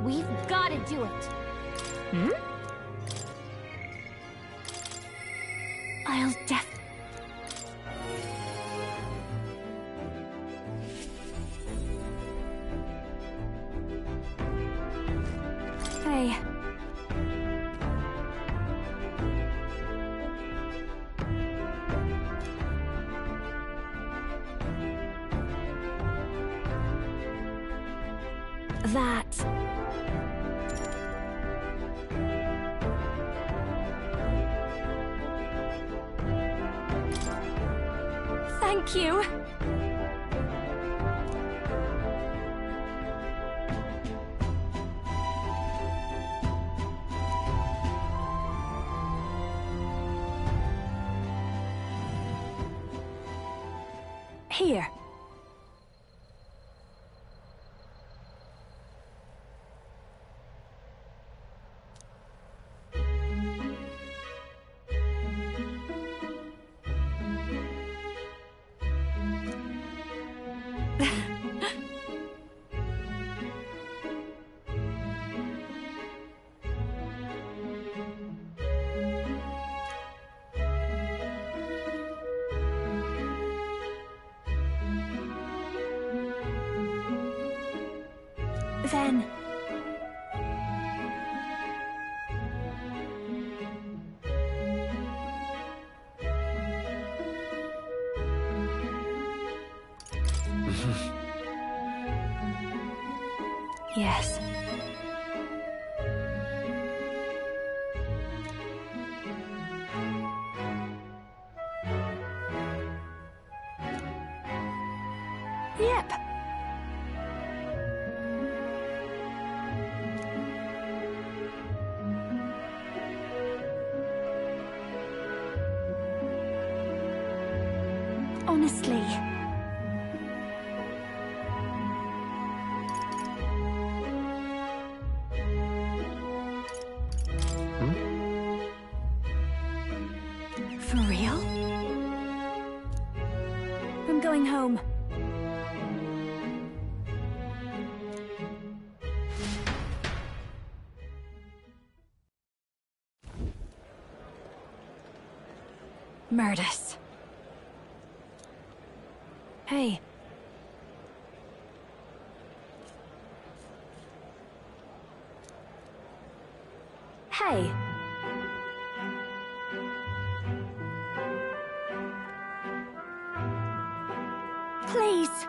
We've got to do it. Hmm? I'll Hey. That. Thank you. Here. Then. Yes. Yep. Honestly. For real? I'm going home. Murdus. Hey. Hey. Please.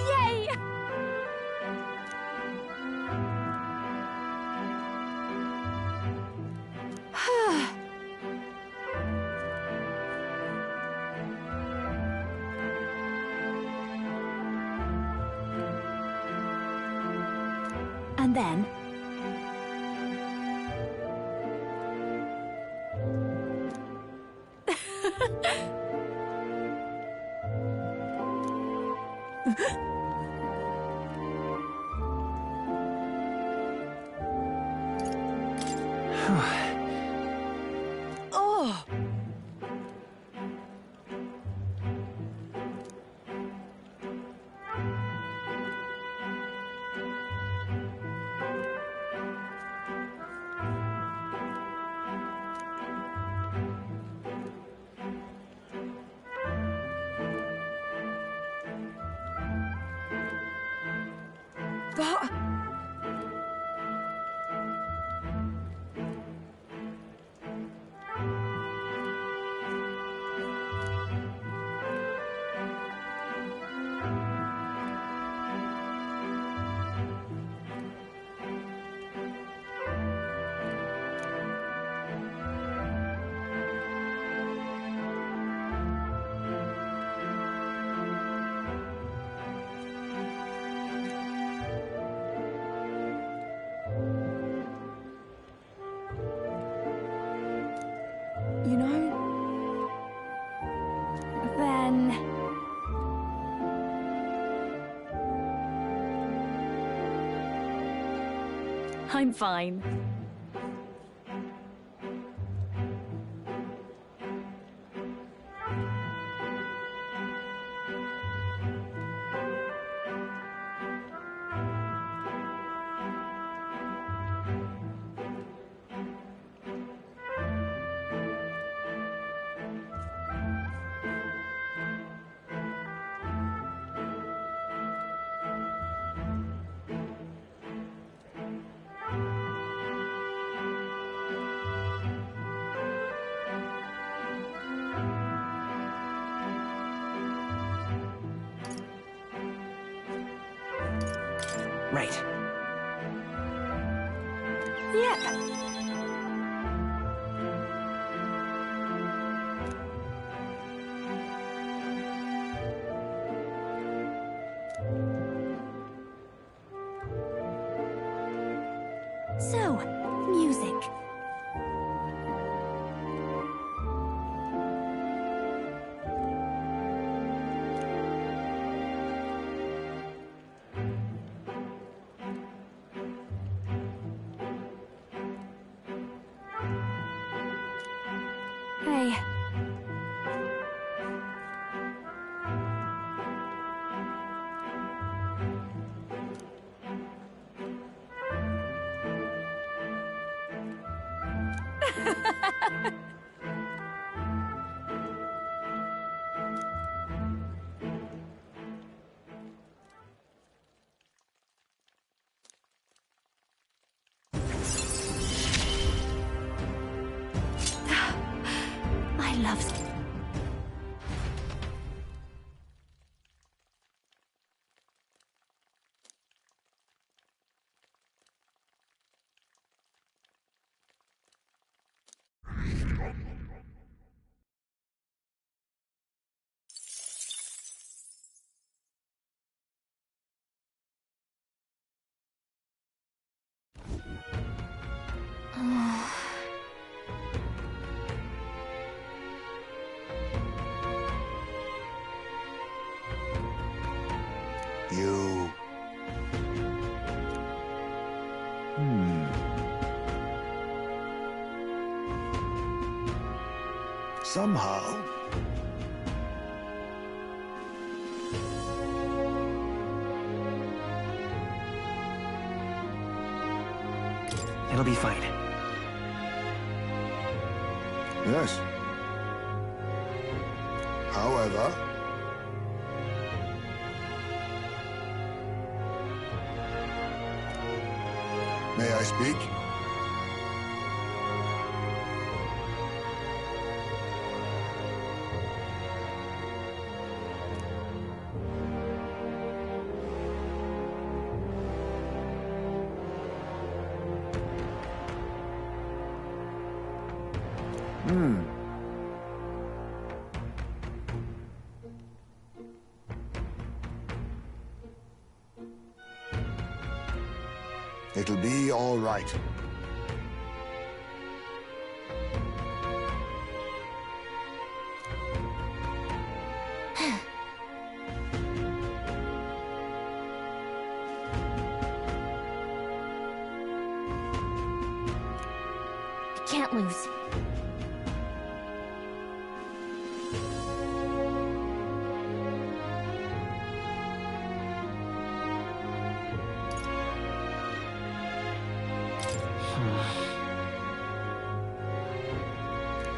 Yay! And then... Oh! But... I'm fine. Right. Yeah. So, music. Hey. I love... You... Somehow... It'll be fine. Yes. However... May I speak? It'll be all right. Can't lose.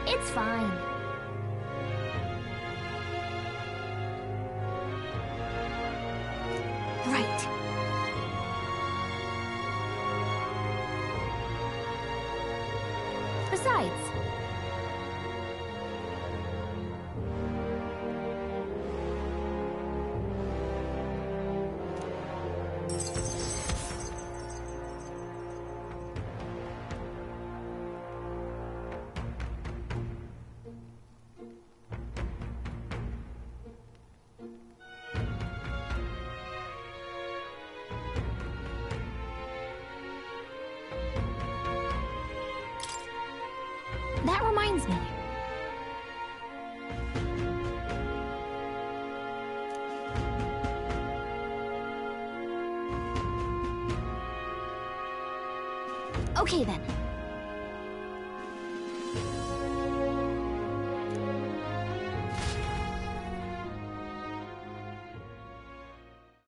It's fine. Right. Besides... That Okay then.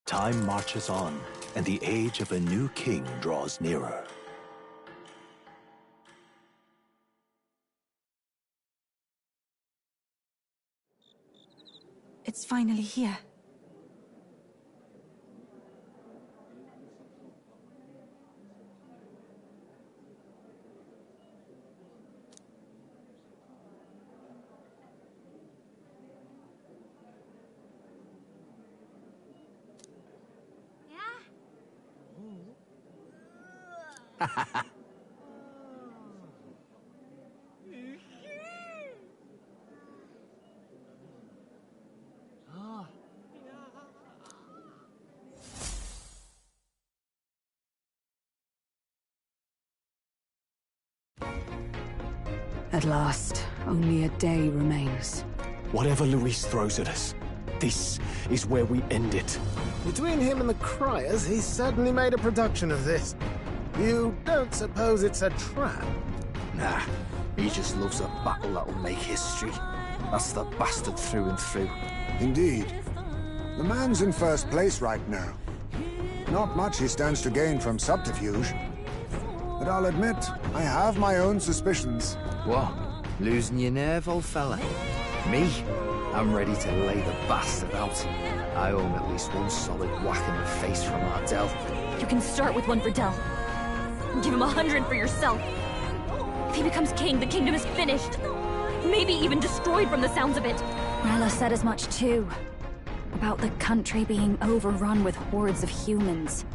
Time marches on, and the age of a new king draws nearer. It's finally here. At last, only a day remains. Whatever Luis throws at us, this is where we end it. Between him and the Criers, he's certainly made a production of this. You don't suppose it's a trap? Nah, he just loves a battle that'll make history. That's the bastard through and through. Indeed. The man's in first place right now. Not much he stands to gain from subterfuge. But I'll admit, I have my own suspicions. What? Losing your nerve, old fella? Me? I'm ready to lay the bastard out. I owe him at least one solid whack in the face from Ardell. You can start with one for Del. Give him 100 for yourself. If he becomes king, the kingdom is finished. Maybe even destroyed from the sounds of it. Rella said as much too. About the country being overrun with hordes of humans.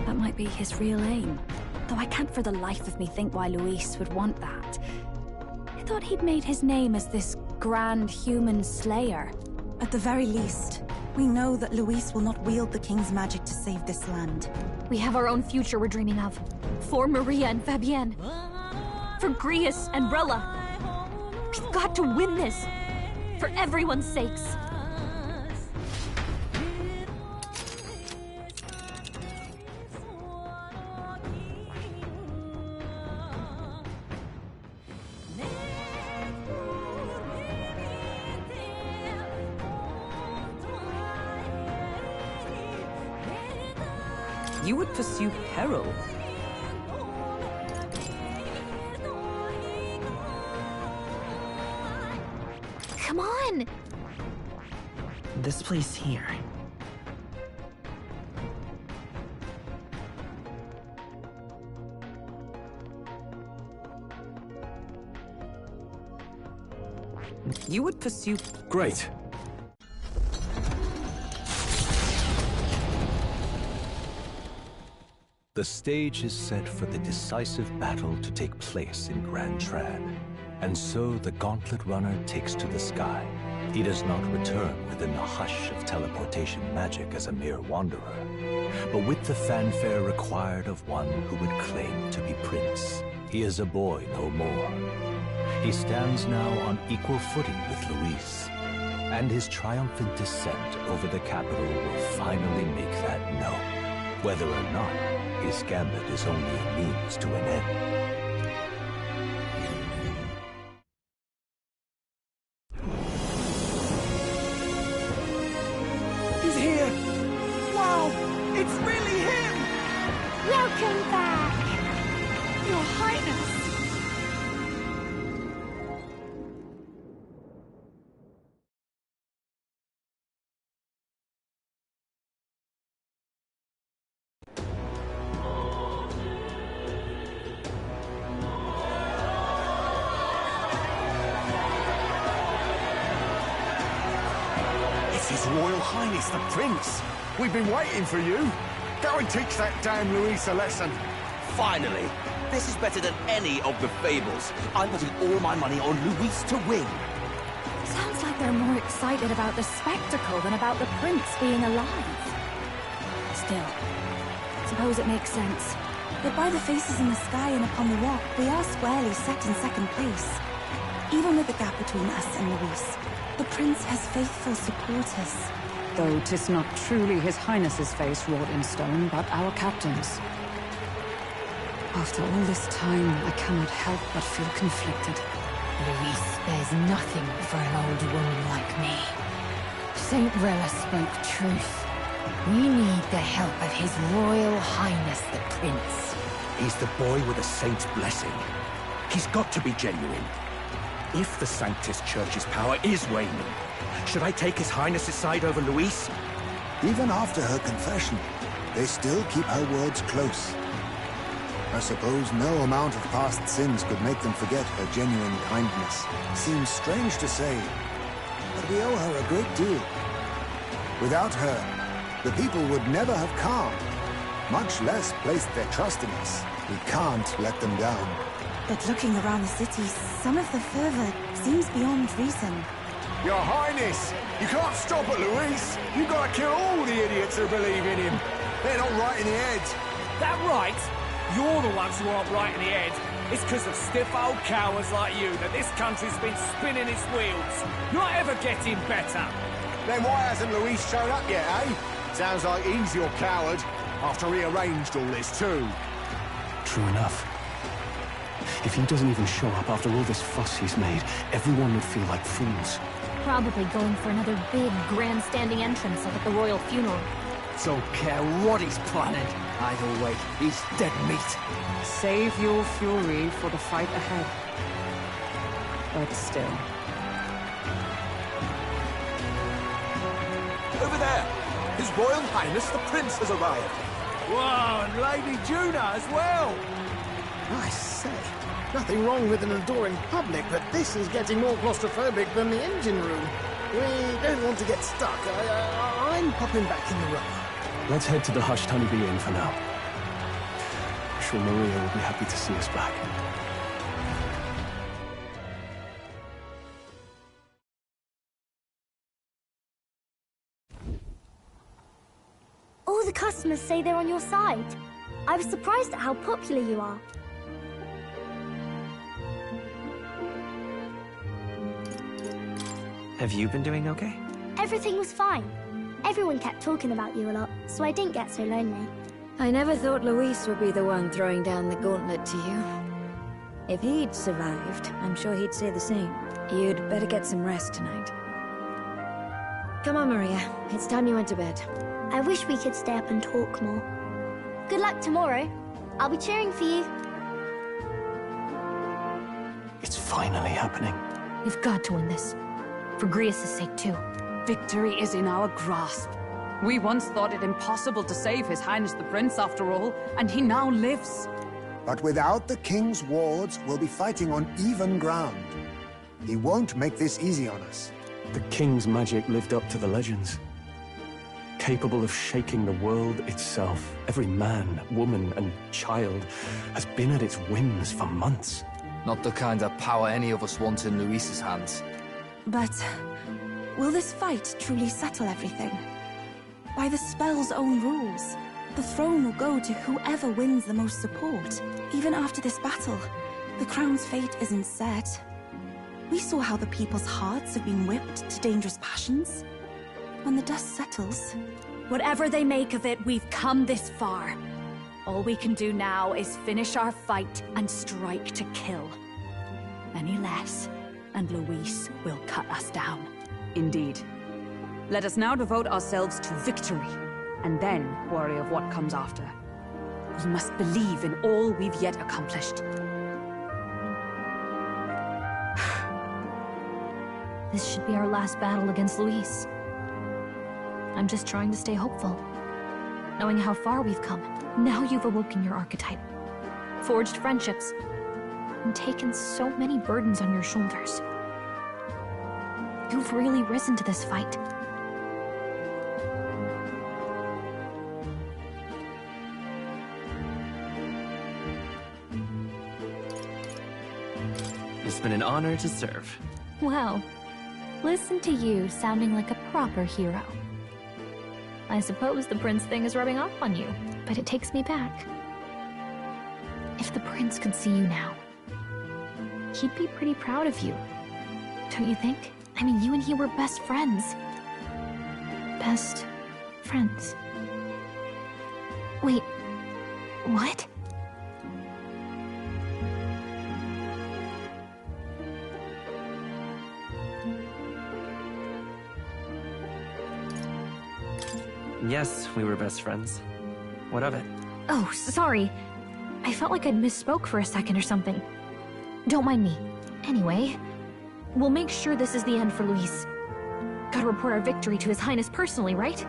That might be his real aim. Though I can't for the life of me think why Luis would want that. I thought he'd made his name as this grand human slayer. At the very least, we know that Luis will not wield the king's magic to save this land. We have our own future we're dreaming of. For Maria and Fabienne. For Grius and Rella. We've got to win this. For everyone's sakes. You would pursue peril? Come on! This place here. You would pursue... Great. The stage is set for the decisive battle to take place in Grand Trad. And so the Gauntlet Runner takes to the sky. He does not return within the hush of teleportation magic as a mere wanderer, but with the fanfare required of one who would claim to be prince. He is a boy no more. He stands now on equal footing with Luis, and his triumphant descent over the capital will finally make that known, whether or not his gambit is only a means to an end. He's here! Wow! It's really him! Welcome back! Your Highness! His Royal Highness the Prince! We've been waiting for you! Go and teach that damn Luis a lesson! Finally! This is better than any of the fables. I'm putting all my money on Luis to win. Sounds like they're more excited about the spectacle than about the prince being alive. Still, suppose it makes sense. But by the faces in the sky and upon the rock, we are squarely set in second place. Even with the gap between us and Luis, the prince has faithful supporters. Though 'tis not truly his highness's face wrought in stone, but our captain's. After all this time, I cannot help but feel conflicted. Luis spares nothing for an old woman like me. Saint Rella spoke truth. We need the help of His Royal Highness the Prince. He's the boy with a saint's blessing. He's got to be genuine. If the Sanctus Church's power is waning, should I take His Highness's side over Luis? Even after her confession, they still keep her words close. I suppose no amount of past sins could make them forget her genuine kindness. Seems strange to say, but we owe her a great deal. Without her, the people would never have calmed, much less placed their trust in us. We can't let them down. But looking around the city, some of the fervor seems beyond reason. Your Highness, you can't stop at Luis. You've got to kill all the idiots who believe in him. They're not right in the head. That right? You're the ones who aren't right in the head. It's because of stiff old cowards like you that this country's been spinning its wheels. Not ever getting better. Then why hasn't Luis shown up yet, eh? Sounds like he's your coward, after he arranged all this too. True enough. If he doesn't even show up after all this fuss he's made, everyone would feel like fools. Probably going for another big, grandstanding entrance like at the royal funeral. Don't care what he's planning. Either way, he's dead meat. Save your fury for the fight ahead. But still. Over there! His Royal Highness the Prince has arrived. Whoa, and Lady Juna as well! I say, nothing wrong with an adoring public, but this is getting more claustrophobic than the engine room. We don't want to get stuck. I'm popping back in the room. Let's head to the Hushed Honeybee Inn for now. I'm sure Maria will be happy to see us back. All the customers say they're on your side. I was surprised at how popular you are. Have you been doing okay? Everything was fine. Everyone kept talking about you a lot, so I didn't get so lonely. I never thought Luis would be the one throwing down the gauntlet to you. If he'd survived, I'm sure he'd say the same. You'd better get some rest tonight. Come on, Maria. It's time you went to bed. I wish we could stay up and talk more. Good luck tomorrow. I'll be cheering for you. It's finally happening. We've got to win this. For Grius' sake, too. Victory is in our grasp. We once thought it impossible to save His Highness the Prince after all, and he now lives. But without the king's wards, we'll be fighting on even ground. He won't make this easy on us. The king's magic lived up to the legends. Capable of shaking the world itself. Every man, woman, and child has been at its whims for months. Not the kind of power any of us want in Luis's hands. But will this fight truly settle everything? By the spell's own rules, the throne will go to whoever wins the most support. Even after this battle, the crown's fate isn't set. We saw how the people's hearts have been whipped to dangerous passions. When the dust settles... Whatever they make of it, we've come this far. All we can do now is finish our fight and strike to kill. Any less, and Luis will cut us down. Indeed. Let us now devote ourselves to victory, and then worry of what comes after. We must believe in all we've yet accomplished. This should be our last battle against Luis. I'm just trying to stay hopeful. Knowing how far we've come. Now you've awoken your archetype. Forged friendships. And taken so many burdens on your shoulders. You've really risen to this fight. It's been an honor to serve. Well, listen to you sounding like a proper hero. I suppose the prince thing is rubbing off on you, but it takes me back. If the prince could see you now, he'd be pretty proud of you. Don't you think? I mean, you and he were best friends. Best friends. Wait, what? Yes, we were best friends. What of it? Oh, sorry. I felt like I'd misspoke for a second or something. Don't mind me. Anyway, we'll make sure this is the end for Luis. Gotta report our victory to His Highness personally, right?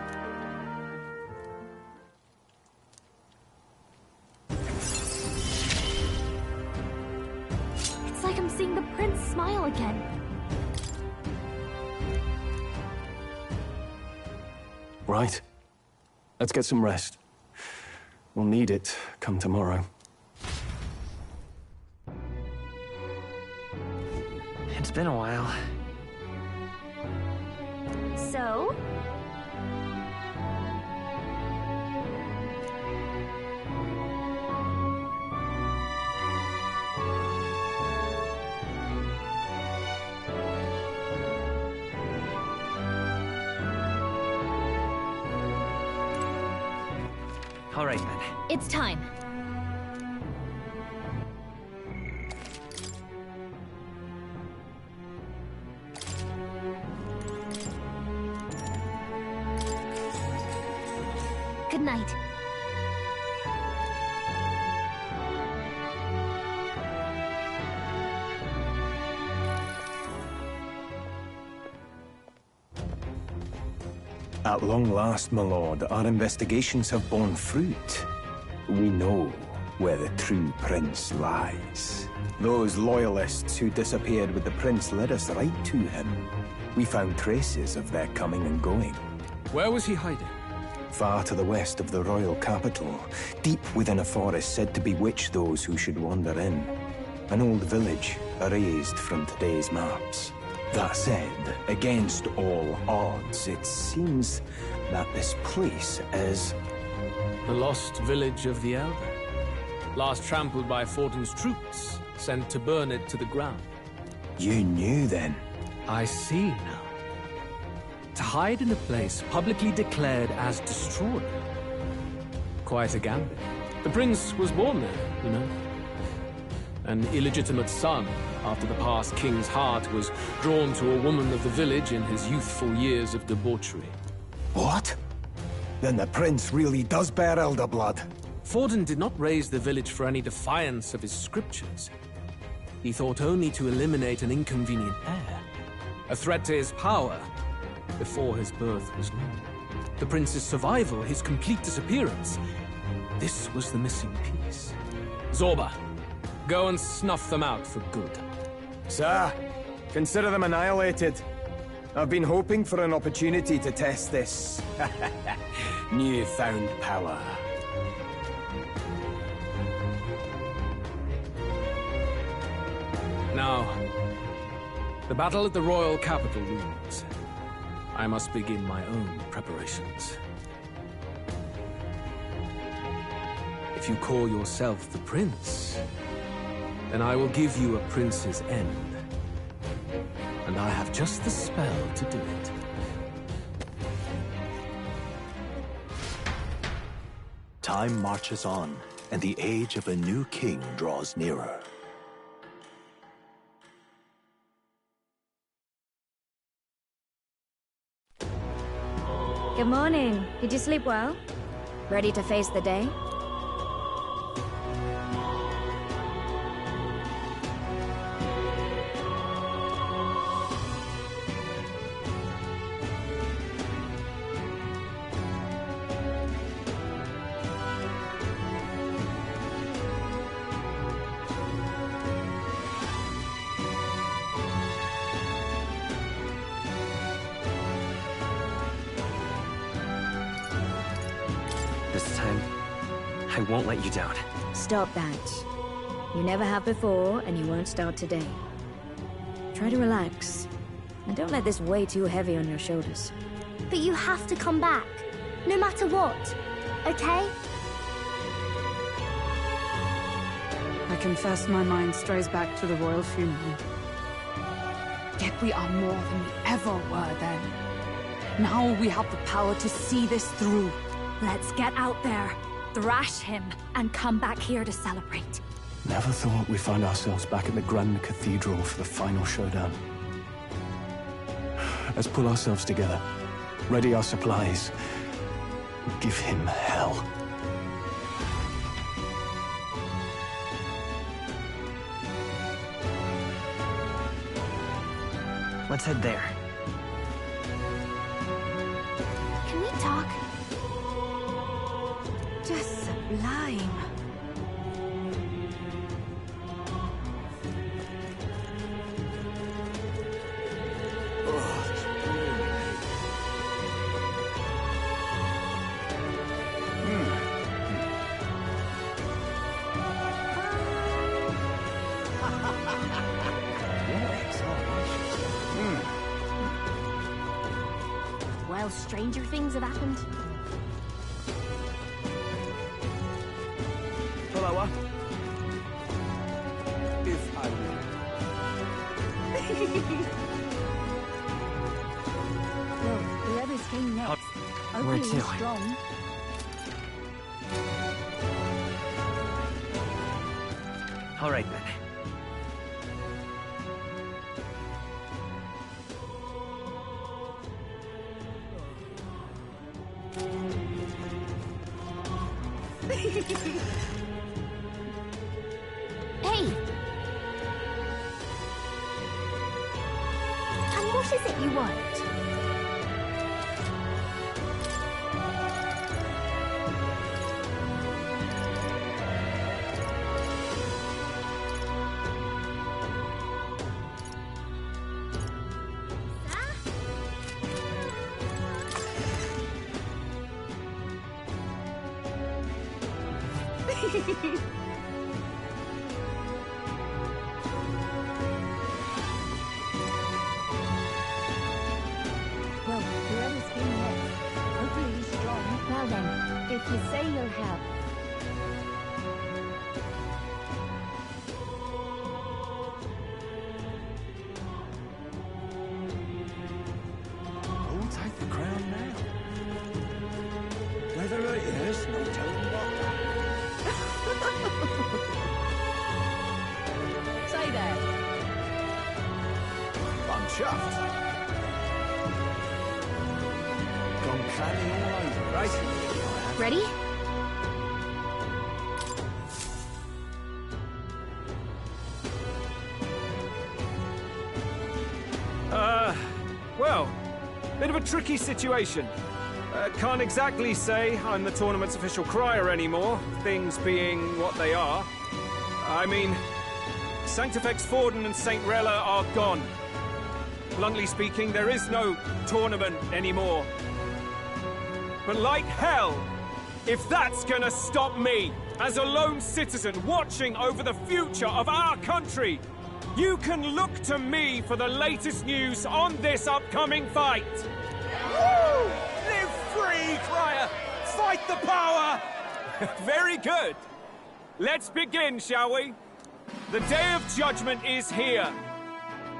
It's like I'm seeing the prince smile again. Right. Let's get some rest. We'll need it come tomorrow. It's been a while. So? All right, then. It's time. Good night. At long last, my lord, our investigations have borne fruit. We know where the true prince lies. Those loyalists who disappeared with the prince led us right to him. We found traces of their coming and going. Where was he hiding? Far to the west of the royal capital, deep within a forest said to bewitch those who should wander in. An old village, erased from today's maps. That said, against all odds, it seems that this place is... The lost village of the Elder. Last trampled by Fortin's troops, sent to burn it to the ground. You knew then? I see now. To hide in a place publicly declared as destroyed. Quite a gambit. The prince was born there, you know. An illegitimate son, after the past king's heart was drawn to a woman of the village in his youthful years of debauchery. What? Then the prince really does bear elder blood. Fortin did not raise the village for any defiance of his scriptures. He thought only to eliminate an inconvenient heir. A threat to his power, before his birth was known. The prince's survival, his complete disappearance. This was the missing piece. Zorba, go and snuff them out for good. Sir, consider them annihilated. I've been hoping for an opportunity to test this newfound power. Now, the battle at the royal capital looms. I must begin my own preparations. If you call yourself the prince, then I will give you a prince's end. And I have just the spell to do it. Time marches on, and the age of a new king draws nearer. Good morning. Did you sleep well? Ready to face the day? This time, I won't let you down. Stop that. You never have before, and you won't start today. Try to relax, and don't let this weigh too heavy on your shoulders. But you have to come back, no matter what, okay? I confess my mind strays back to the royal funeral. Yet we are more than we ever were then. Now we have the power to see this through. Let's get out there, thrash him, and come back here to celebrate. Never thought we'd find ourselves back at the Grand Cathedral for the final showdown. Let's pull ourselves together, ready our supplies, Give him hell. Let's head there. Can we talk? Just sublime. Well, stranger things have happened. Follower. If I will. Well, whoever's king next, Where hopefully to? he's strong. All right, then. Hey! And what is it you want? Well, whoever's king next, hopefully he's strong. Well then, if you say you'll help. Who'll take the crown now? Whether it is, no telling what. Say that. I'm chuffed. Gone clammy all over. Right? Ready? Well, bit of a tricky situation. Can't exactly say I'm the tournament's official crier anymore, things being what they are. I mean, Sanctifex Forden and St. Rella are gone. Bluntly speaking, there is no tournament anymore. But like hell, if that's gonna stop me, as a lone citizen watching over the future of our country, you can look to me for the latest news on this upcoming fight. Woo! Live free, crier! Fight the power! Very good. Let's begin, shall we? The Day of Judgment is here.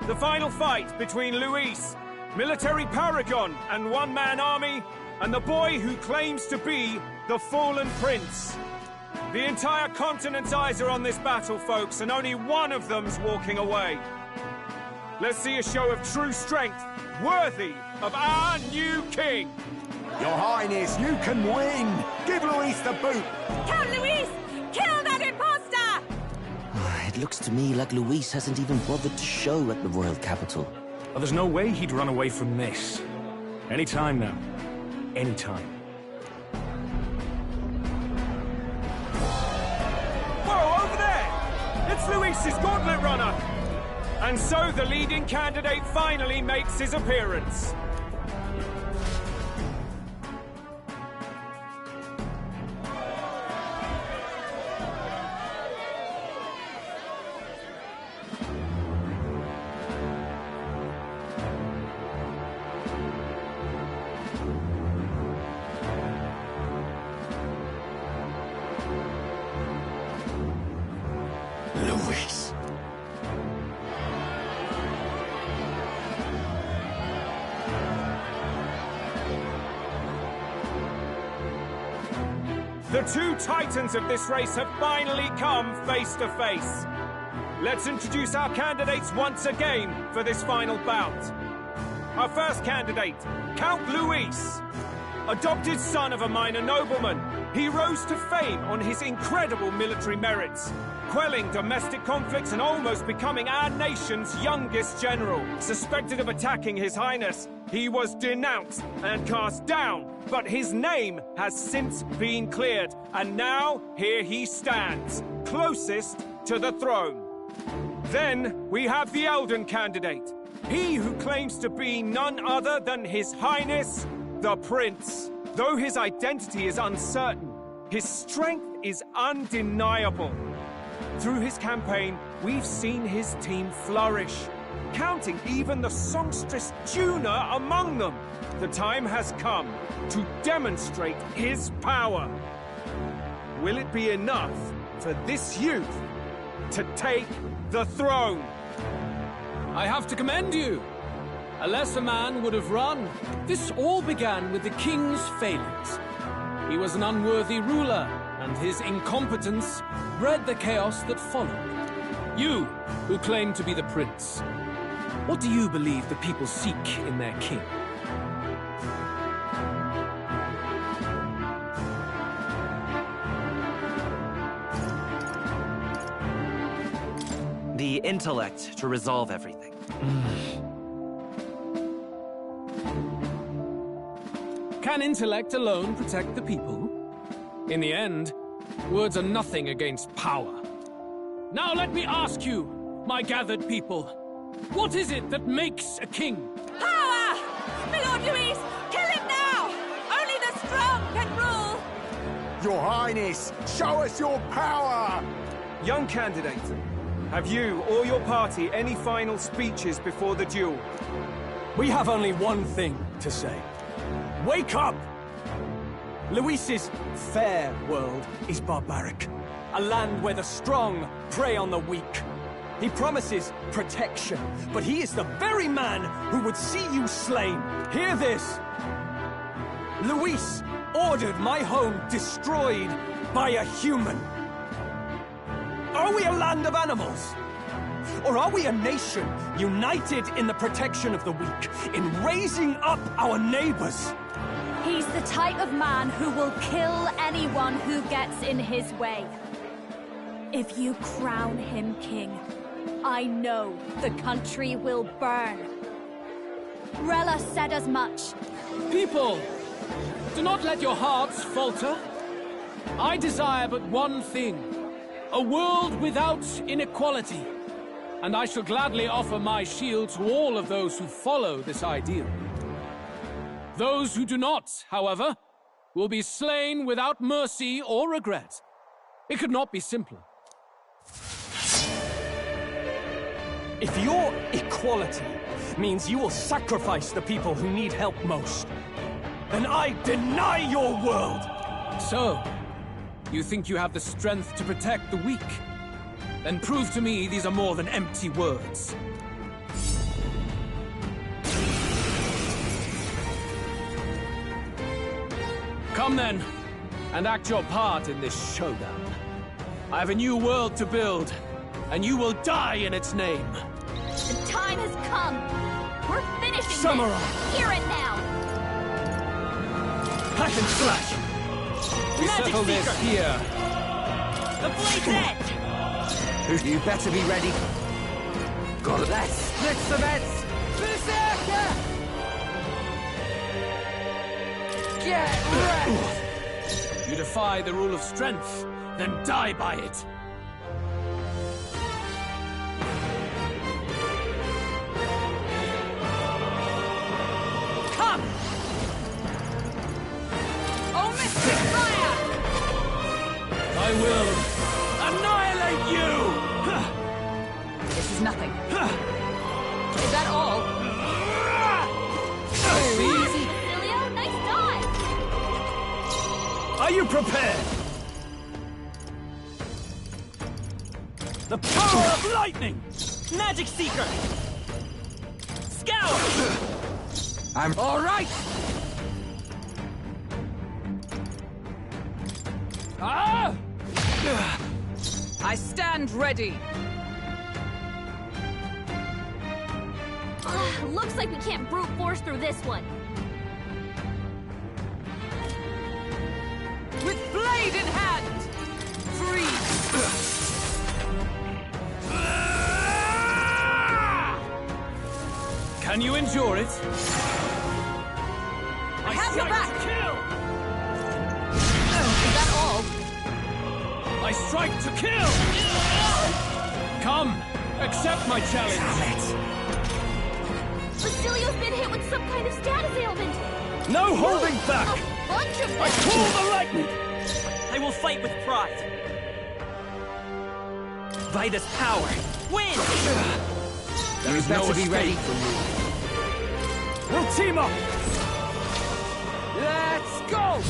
The final fight between Luis, military paragon and one-man army, and the boy who claims to be the fallen prince. The entire continent's eyes are on this battle, folks, and only one of them's walking away. Let's see a show of true strength, worthy of our new king. Your Highness, you can win! Give Luis the boot! Count Luis! Kill that imposter! It looks to me like Luis hasn't even bothered to show at the royal capital. Well, there's no way he'd run away from this. Anytime now. Anytime. Whoa, over there! It's Luis's gauntlet runner! And so the leading candidate finally makes his appearance. Luis. The two titans of this race have finally come face to face. Let's introduce our candidates once again for this final bout. Our first candidate, Count Luis. adopted son of a minor nobleman. He rose to fame on his incredible military merits, quelling domestic conflicts and almost becoming our nation's youngest general. Suspected of attacking His Highness, he was denounced and cast down, but his name has since been cleared, and now here he stands, closest to the throne. Then we have the Elden candidate, he who claims to be none other than His Highness, the Prince. Though his identity is uncertain, his strength is undeniable. Through his campaign, we've seen his team flourish, counting even the songstress Juna among them. The time has come to demonstrate his power. Will it be enough for this youth to take the throne? I have to commend you. A lesser man would have run. This all began with the king's failings. He was an unworthy ruler, and his incompetence bred the chaos that followed. You, who claim to be the prince, what do you believe the people seek in their king? The intellect to resolve everything. Can intellect alone protect the people? In the end, words are nothing against power. Now let me ask you, my gathered people, what is it that makes a king? Power! My Lord Luis, kill him now! Only the strong can rule! Your Highness, show us your power! Young candidate, have you or your party any final speeches before the duel? We have only one thing to say. Wake up! Luis's fair world is barbaric. A land where the strong prey on the weak. He promises protection, but he is the very man who would see you slain. Hear this! Luis ordered my home destroyed by a human. Are we a land of animals? Or are we a nation united in the protection of the weak, in raising up our neighbors? He's the type of man who will kill anyone who gets in his way. If you crown him king, I know the country will burn. Rella said as much. People, do not let your hearts falter. I desire but one thing, a world without inequality. And I shall gladly offer my shield to all of those who follow this ideal. Those who do not, however, will be slain without mercy or regret. It could not be simpler. If your equality means you will sacrifice the people who need help most, then I deny your world! So, you think you have the strength to protect the weak? Then prove to me these are more than empty words. Come then, and act your part in this showdown. I have a new world to build, and you will die in its name. The time has come. We're finishing Samurai. this. Here and now. Hack and slash! We Magic settle this Seeker. here. The blade's edge! You better be ready. Got it. Let's split some heads. Berserker! Get wrecked! You defy the rule of strength, then die by it. Come! Oh, Mystic Fire! I will annihilate you! This is nothing. Is that all? Easy, Cecilia. Nice dive. Are you prepared? The power of lightning! Magic Seeker! Scout! I'm all right. Ah! I stand ready. Looks like we can't brute force through this one. Can you endure it? I have your back! Kill! Is that all? I strike to kill! Come, accept my challenge! Basilio's been hit with some kind of status ailment! No holding back! A bunch of I call the lightning! I will fight with pride. Vida's power. Win! There is no be ready for me. We'll team up! Let's go!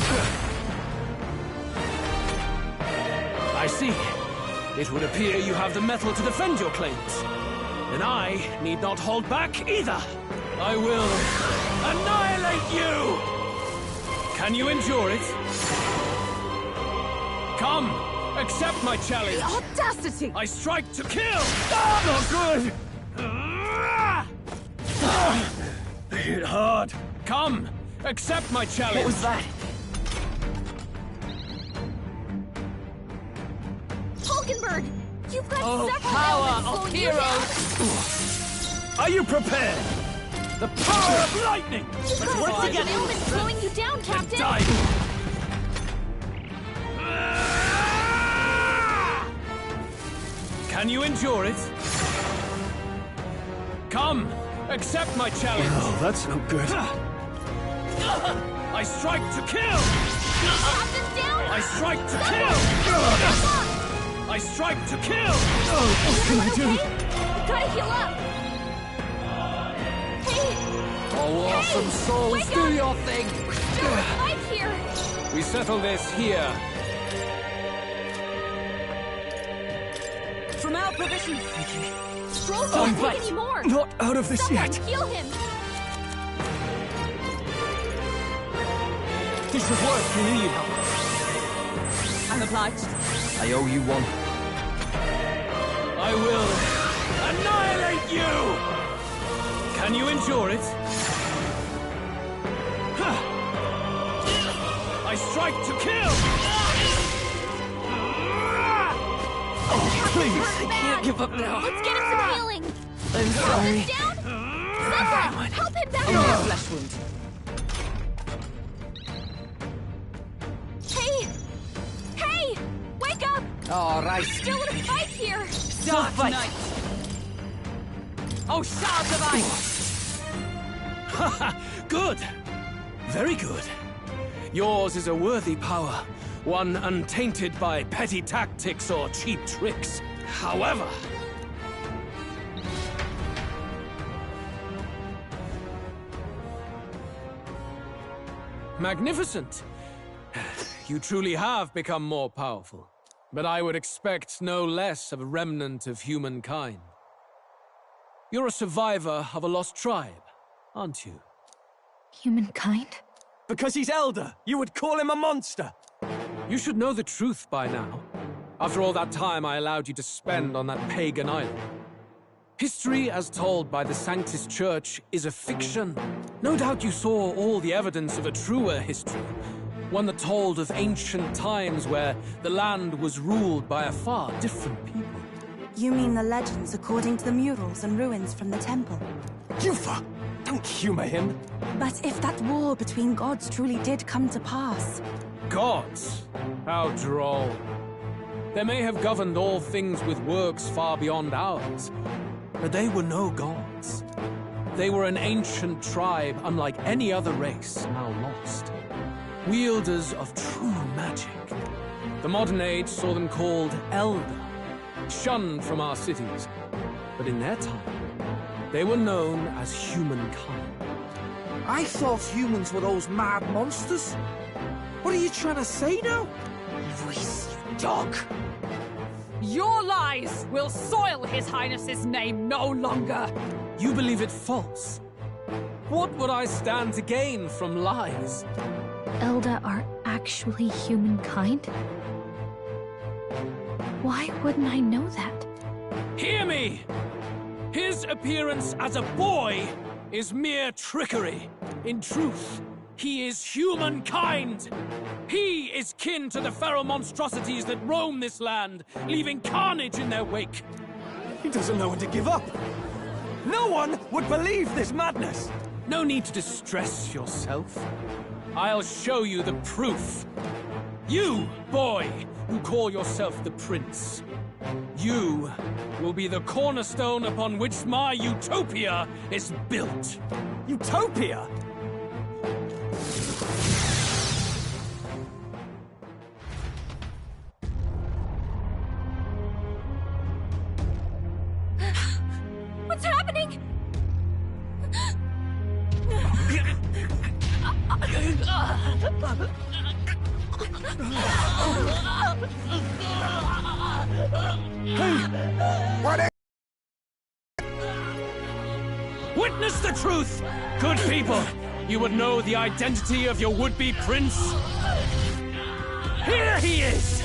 I see. It would appear you have the metal to defend your claims. Then I need not hold back either. I will annihilate you! Can you endure it? Come, accept my challenge. The audacity! I strike to kill! Ah, not good! They hit hard. Come, accept my challenge. What was that? Hulkenberg! You've got Oh, several power elements of slowing you heroes! Are you prepared? The power of lightning! You've got work several together. elements slowing you down, Captain! Can you endure it? Come, accept my challenge. Oh, that's no good. I strike to kill! Captain's down! I strike to kill! I strike to kill! Oh, what can I do? You gotta heal up! Hey! Oh, awesome souls, wake do up! your thing! Still a fight here! We settle this here. From our provisions. Stroll Oh, can't take any more! Not out of this Someone yet. heal him! This should work. You need help. I'm obliged. I owe you one. I will annihilate you! Can you endure it? I strike to kill! Oh, please! I can't give up now. Let's get him some healing! I'm sorry. Down? Someone, help him back Only a up! flesh wound. Hey! Hey! Wake up! All right. Still in a fight here! Dark fight. night! Oh, shards of ice! Haha, good! Very good. Yours is a worthy power, one untainted by petty tactics or cheap tricks. However... Magnificent! You truly have become more powerful. But I would expect no less of a remnant of humankind. You're a survivor of a lost tribe, aren't you? Humankind? Because he's elder, you would call him a monster. You should know the truth by now. After all that time I allowed you to spend on that pagan island. History, as told by the Sanctus Church, is a fiction. No doubt you saw all the evidence of a truer history. One that told of ancient times where the land was ruled by a far different people. You mean the legends according to the murals and ruins from the temple? Yufa! Don't humor him. But if that war between gods truly did come to pass... Gods? How droll. They may have governed all things with works far beyond ours, but they were no gods. They were an ancient tribe unlike any other race now lost. Wielders of true magic. The modern age saw them called Elder, shunned from our cities. But in their time, they were known as humankind. I thought humans were those mad monsters. What are you trying to say now? Luis, you dog! Your lies will soil His Highness's name no longer! You believe it false? What would I stand to gain from lies? Elda are actually humankind? Why wouldn't I know that? Hear me! His appearance as a boy is mere trickery. In truth, he is humankind! He is kin to the feral monstrosities that roam this land, leaving carnage in their wake. He doesn't know when to give up. No one would believe this madness! No need to distress yourself. I'll show you the proof. You, boy, who call yourself the Prince. You will be the cornerstone upon which my utopia is built. Utopia? What's happening? What is... Witness the truth! Good people, you would know the identity of your would-be prince. Here he is!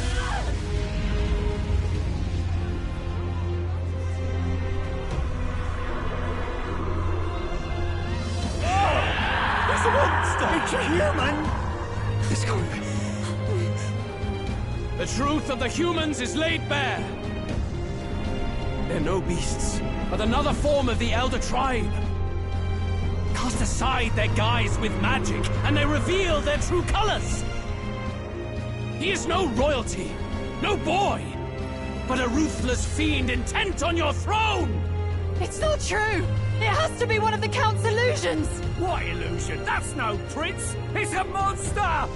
It's a monster! It's a human! It's gone. The truth of the humans is laid bare. They're no beasts, but another form of the Elder Tribe. Cast aside their guise with magic, and they reveal their true colors. He is no royalty, no boy, but a ruthless fiend intent on your throne! It's not true! It has to be one of the Count's illusions! What illusion? That's no prince! It's a monster!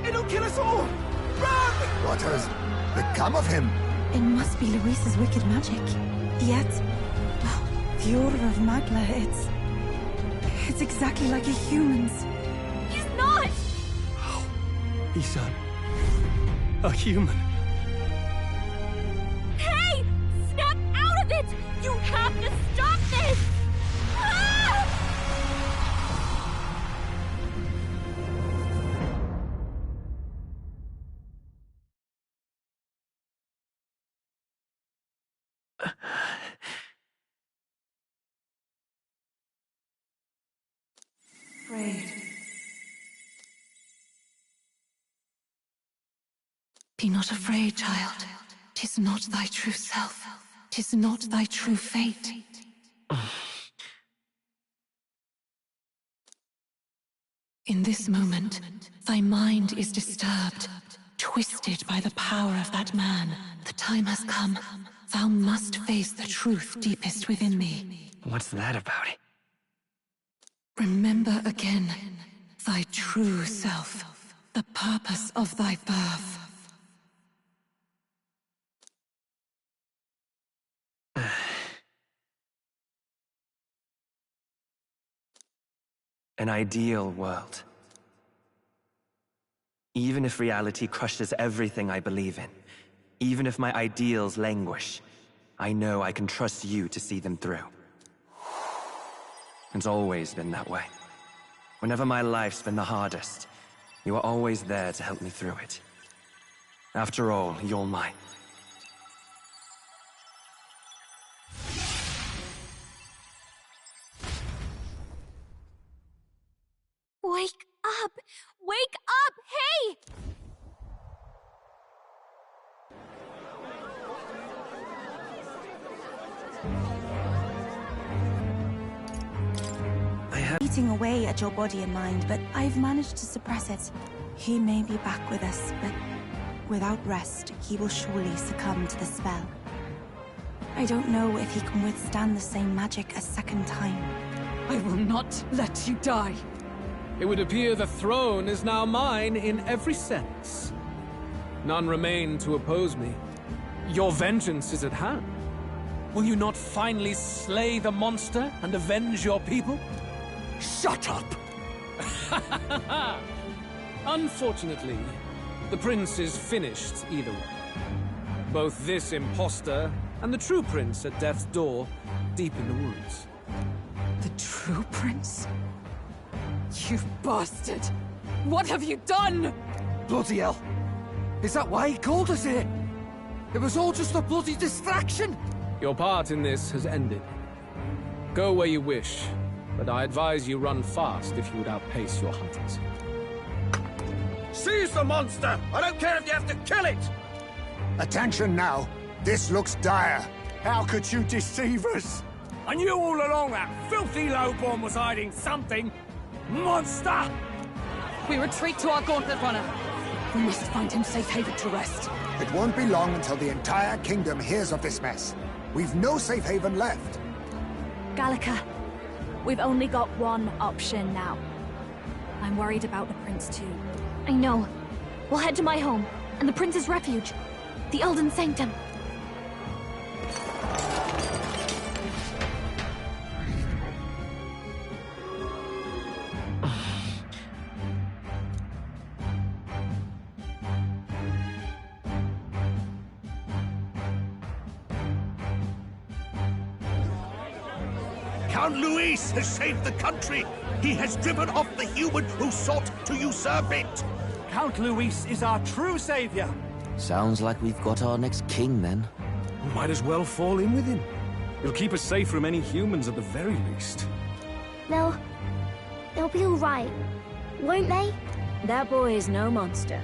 It'll kill us all! Run! What has become of him? It must be Luis's wicked magic. Yet, the aura of Magla, it's exactly like a human's. He's not! He's a human. Hey! Snap out of it! You have to stop this! Ah! Afraid. Be not afraid, child. 'Tis not thy true self. 'Tis not thy true fate. In this moment, thy mind is disturbed, twisted by the power of that man. The time has come. Thou must face the truth deepest within thee. What's that about? Remember again thy true self, the purpose of thy birth. An ideal world. Even if reality crushes everything I believe in, even if my ideals languish, I know I can trust you to see them through. It's always been that way. Whenever my life's been the hardest, you are always there to help me through it. After all, you're mine. Wake up! Wake up! Hey! Eating away at your body and mind, but I've managed to suppress it. He may be back with us, but without rest, he will surely succumb to the spell. I don't know if he can withstand the same magic a second time. I will not let you die. It would appear the throne is now mine in every sense. None remain to oppose me. Your vengeance is at hand. Will you not finally slay the monster and avenge your people? Shut up! Unfortunately, the prince is finished either way. Both this imposter and the true prince at death's door, deep in the woods. The true prince? You bastard! What have you done? Bloody hell! Is that why he called us here? It was all just a bloody distraction! Your part in this has ended. Go where you wish, but I advise you run fast if you would outpace your hunters. Seize the monster! I don't care if you have to kill it! Attention now. This looks dire. How could you deceive us? I knew all along that filthy lowborn was hiding something! Monster! We retreat to our gauntlet runner. We must find him safe haven to rest. It won't be long until the entire kingdom hears of this mess. We've no safe haven left. Gallica, we've only got one option now. I'm worried about the prince too. I know. We'll head to my home, and the prince's refuge. The Elden Sanctum. Count Luis has saved the country! He has driven off the human who sought to usurp it! Count Luis is our true savior! Sounds like we've got our next king, then. Might as well fall in with him. He'll keep us safe from any humans at the very least. They'll be all right, won't they? That boy is no monster.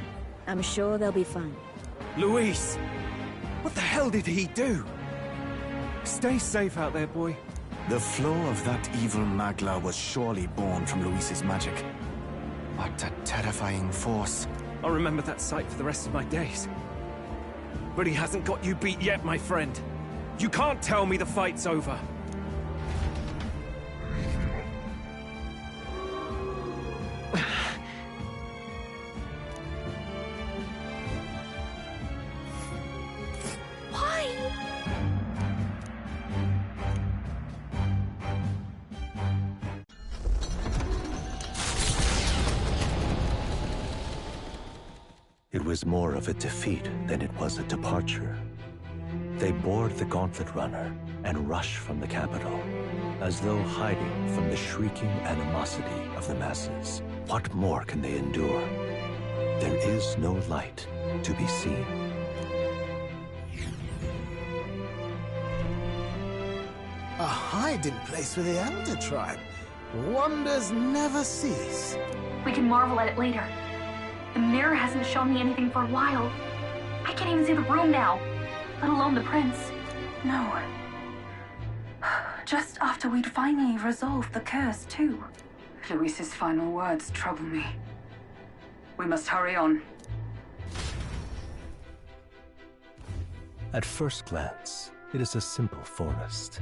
I'm sure they'll be fine. Luis! What the hell did he do? Stay safe out there, boy. The flow of that evil Magla was surely born from Luis's magic. What a terrifying force. I'll remember that sight for the rest of my days. But he hasn't got you beat yet, my friend. You can't tell me the fight's over. It was more of a defeat than it was a departure. They board the gauntlet runner and rush from the capital, as though hiding from the shrieking animosity of the masses. What more can they endure? There is no light to be seen. A hiding place for the Elder Tribe. Wonders never cease. We can marvel at it later. The mirror hasn't shown me anything for a while. I can't even see the room now, let alone the prince. No. Just after we'd finally resolved the curse, too. Luis's final words trouble me. We must hurry on. At first glance, it is a simple forest,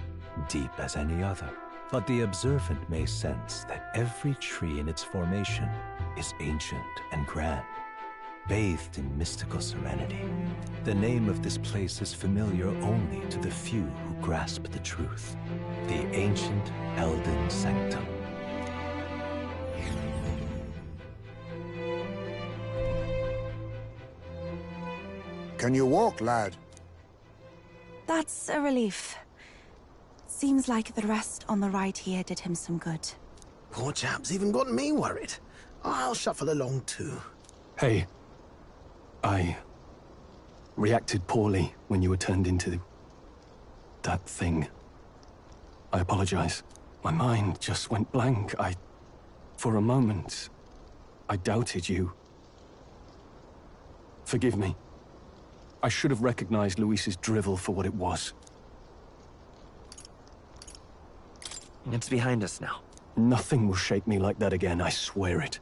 deep as any other. But the observant may sense that every tree in its formation is ancient and grand, bathed in mystical serenity. The name of this place is familiar only to the few who grasp the truth. The ancient Elden Sanctum. Can you walk, lad? That's a relief. Seems like the rest on the ride here did him some good. Poor chap's even got me worried. I'll shuffle along too. Hey, I reacted poorly when you were turned into that thing. I apologize. My mind just went blank. For a moment, I doubted you. Forgive me. I should have recognized Luis's drivel for what it was. It's behind us now. Nothing will shake me like that again, I swear it.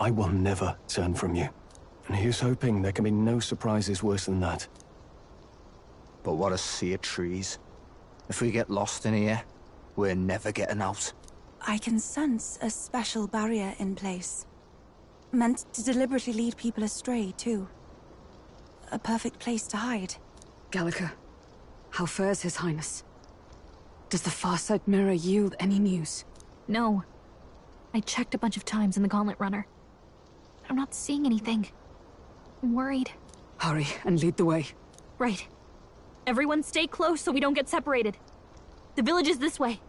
I will never turn from you. And here's hoping there can be no surprises worse than that. But what a sea of trees. If we get lost in here, we're never getting out. I can sense a special barrier in place. Meant to deliberately lead people astray, too. A perfect place to hide. Gallica, how fares His Highness? Does the Farsight mirror yield any news? No. I checked a bunch of times in the Gauntlet Runner. I'm not seeing anything. I'm worried. Hurry and lead the way. Right. Everyone stay close so we don't get separated. The village is this way.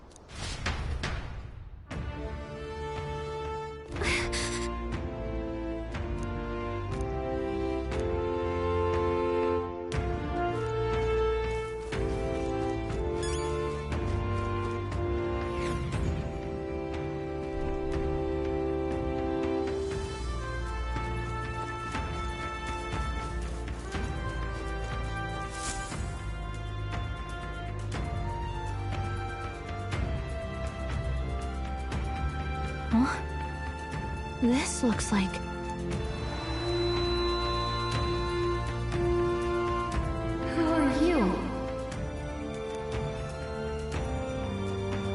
This looks like... Who are you?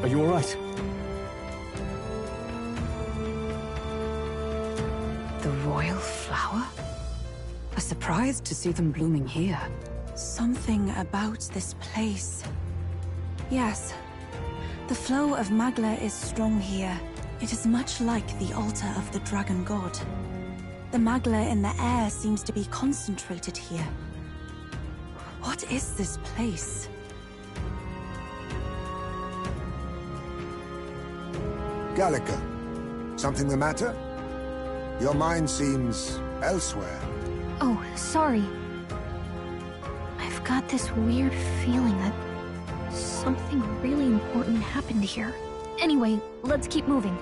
Are you all right? The royal flower? A surprise to see them blooming here. Something about this place. Yes. The flow of Magla is strong here. It is much like the altar of the dragon god. The Magla in the air seems to be concentrated here. What is this place? Gallica, something the matter? Your mind seems elsewhere. Oh, sorry. I've got this weird feeling that something really important happened here. Anyway, let's keep moving.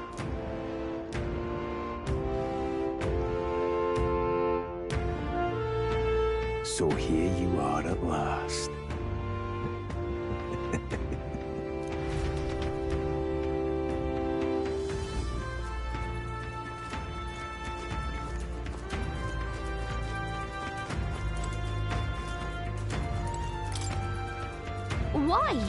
So here you are at last. Why?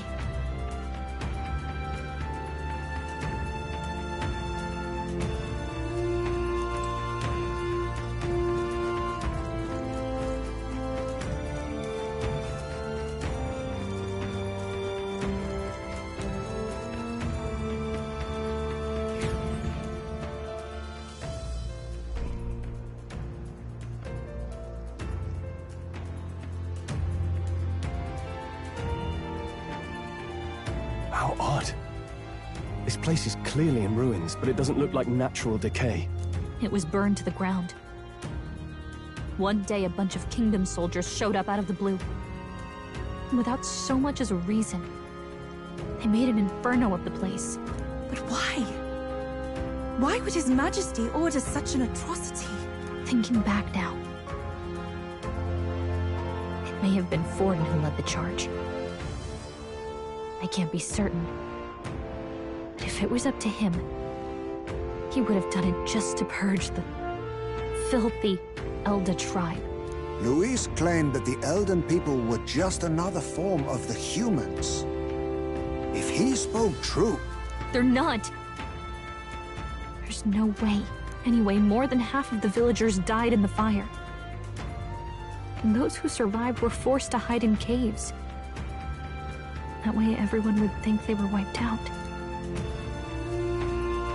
How odd. This place is clearly in ruins, but it doesn't look like natural decay. It was burned to the ground. One day, a bunch of kingdom soldiers showed up out of the blue. Without so much as a reason. They made an inferno of the place. But why? Why would His Majesty order such an atrocity? Thinking back now, it may have been Forden who led the charge. I can't be certain. But if it was up to him, he would have done it just to purge the filthy Elda tribe. Luis claimed that the Elden people were just another form of the humans. If he spoke true... They're not. There's no way. Anyway, more than half of the villagers died in the fire. And those who survived were forced to hide in caves. That way everyone would think they were wiped out.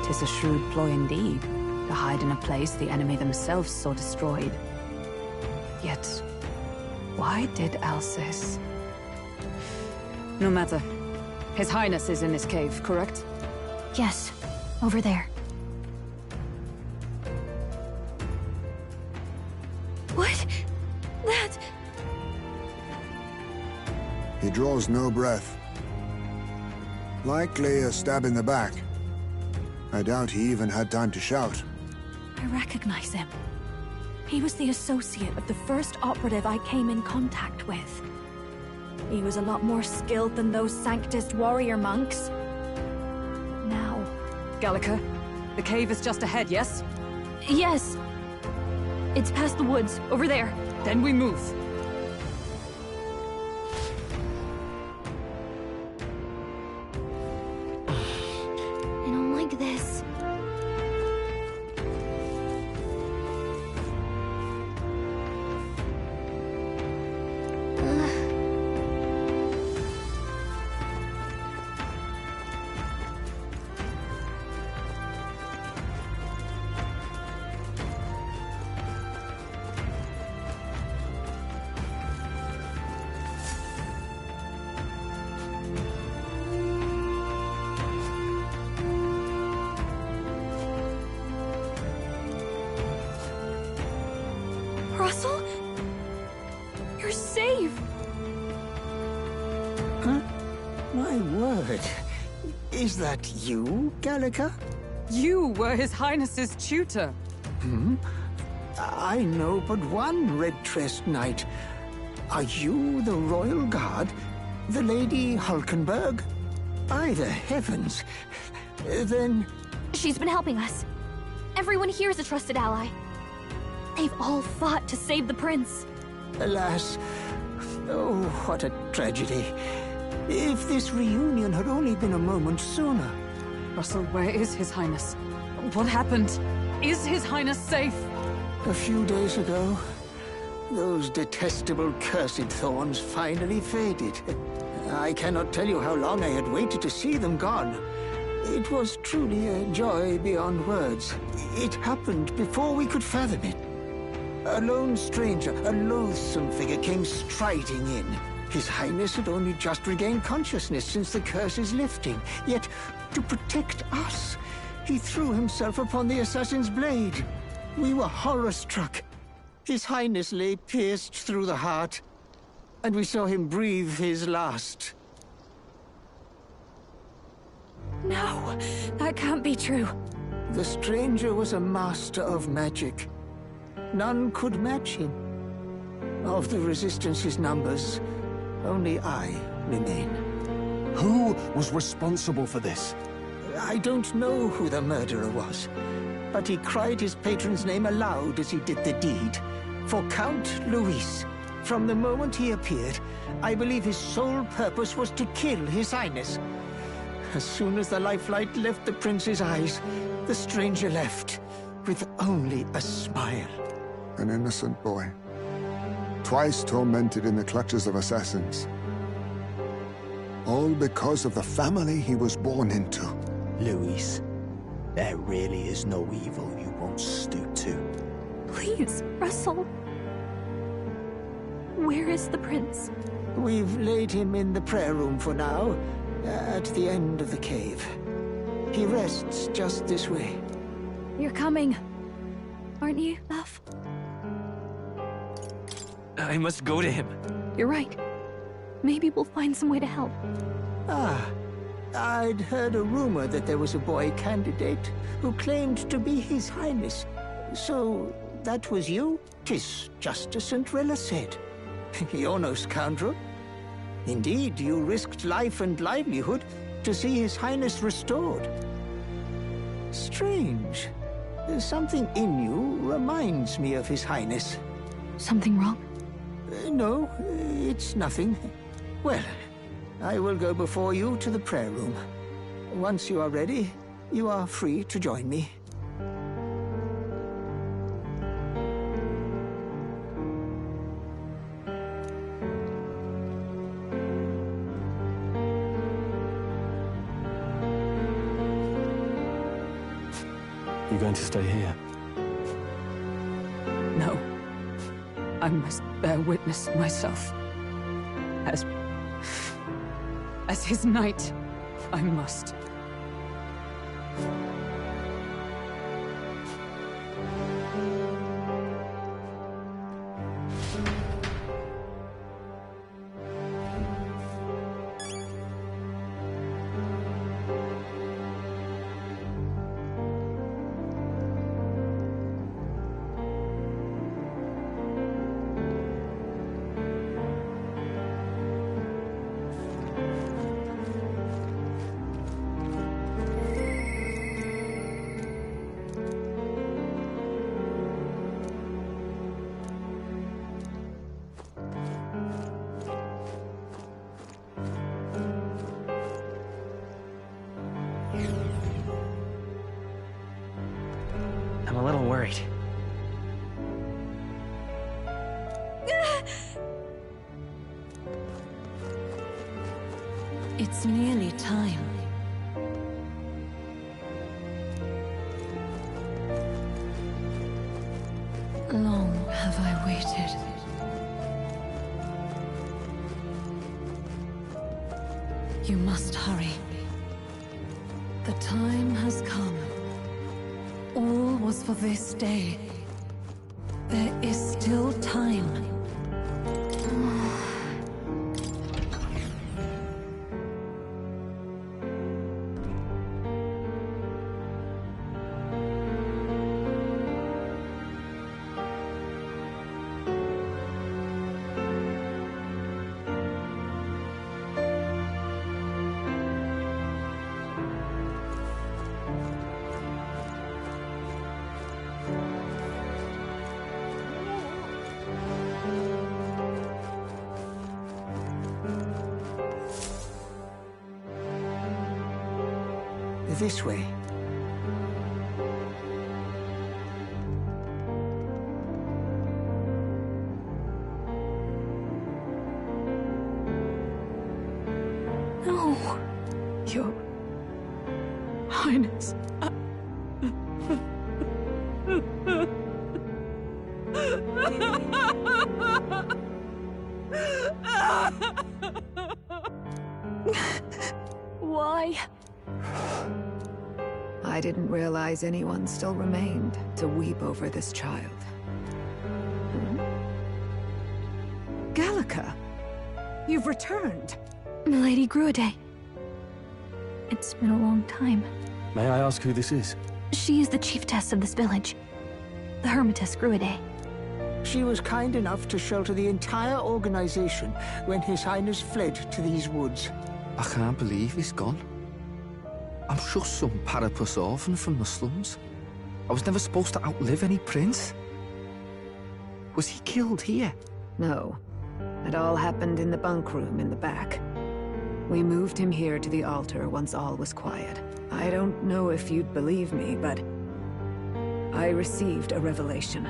'Tis a shrewd ploy indeed, to hide in a place the enemy themselves saw destroyed. Yet, why did Alcest? No matter. His Highness is in this cave, correct? Yes, over there. What? That... He draws no breath. Likely a stab in the back. I doubt he even had time to shout. I recognize him. He was the associate of the first operative I came in contact with. He was a lot more skilled than those Sanctist warrior monks. Now... Gallica, the cave is just ahead, yes? Yes. It's past the woods, over there. Then we move. I don't like this. Russell? You're safe! Huh? My word. Is that you, Gallica? You were His Highness's tutor. Hmm? I know but one red-tressed knight. Are you the royal guard? The Lady Hulkenberg? By the heavens. Then... She's been helping us. Everyone here is a trusted ally. They've all fought to save the prince. Alas, oh, what a tragedy. If this reunion had only been a moment sooner. Russell, where is His Highness? What happened? Is His Highness safe? A few days ago, those detestable cursed thorns finally faded. I cannot tell you how long I had waited to see them gone. It was truly a joy beyond words. It happened before we could fathom it. A lone stranger, a loathsome figure, came striding in. His Highness had only just regained consciousness since the curse's lifting. Yet, to protect us, he threw himself upon the assassin's blade. We were horror-struck. His Highness lay pierced through the heart, and we saw him breathe his last. No, that can't be true. The stranger was a master of magic. None could match him. Of the Resistance's numbers, only I remain. Who was responsible for this? I don't know who the murderer was, but he cried his patron's name aloud as he did the deed. For Count Luis, from the moment he appeared, I believe his sole purpose was to kill His Highness. As soon as the lifelight left the prince's eyes, the stranger left, with only a smile. An innocent boy. Twice tormented in the clutches of assassins. All because of the family he was born into. Luis, there really is no evil you won't stoop to. Please, Russell. Where is the prince? We've laid him in the prayer room for now, at the end of the cave. He rests just this way. You're coming, aren't you, love? I must go to him. You're right. Maybe we'll find some way to help. Ah, I'd heard a rumor that there was a boy candidate who claimed to be His Highness. So, that was you? 'Tis just as St. Rilla said. You're no scoundrel. Indeed, you risked life and livelihood to see His Highness restored. Strange. Something in you reminds me of His Highness. Something wrong? No, it's nothing. Well, I will go before you to the prayer room. Once you are ready, you are free to join me. You going to stay here? No. I must bear witness myself. As his knight, I must. I'm a little worried. It's nearly time. Long have I waited. You must hurry. The time has come. All was for this day. There is still time. This way. No. Your Highness. Why? I didn't realize anyone still remained to weep over this child. Gallica, you've returned. Milady Gruide. It's been a long time. May I ask who this is? She is the chiefess of this village. The Hermitess Gruide. She was kind enough to shelter the entire organization when His Highness fled to these woods. I can't believe he's gone. I'm just some parapus orphan from the slums. I was never supposed to outlive any prince. Was he killed here? No. It all happened in the bunk room in the back. We moved him here to the altar once all was quiet. I don't know if you'd believe me, but I received a revelation.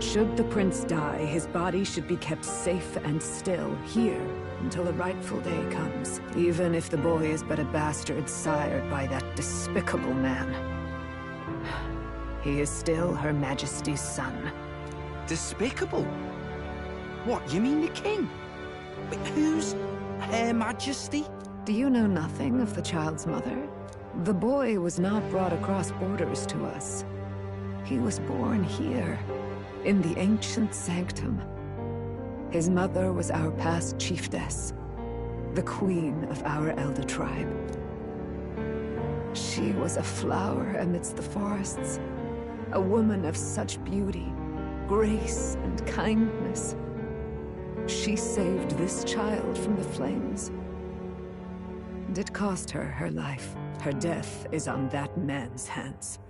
Should the prince die, his body should be kept safe and still here until the rightful day comes, even if the boy is but a bastard sired by that despicable man. He is still Her Majesty's son. Despicable? What, you mean the king? But who's Her Majesty? Do you know nothing of the child's mother? The boy was not brought across borders to us. He was born here, in the ancient sanctum. His mother was our past chiefess, the queen of our elder tribe. She was a flower amidst the forests, a woman of such beauty, grace, and kindness. She saved this child from the flames. And it cost her her life. Her death is on that man's hands.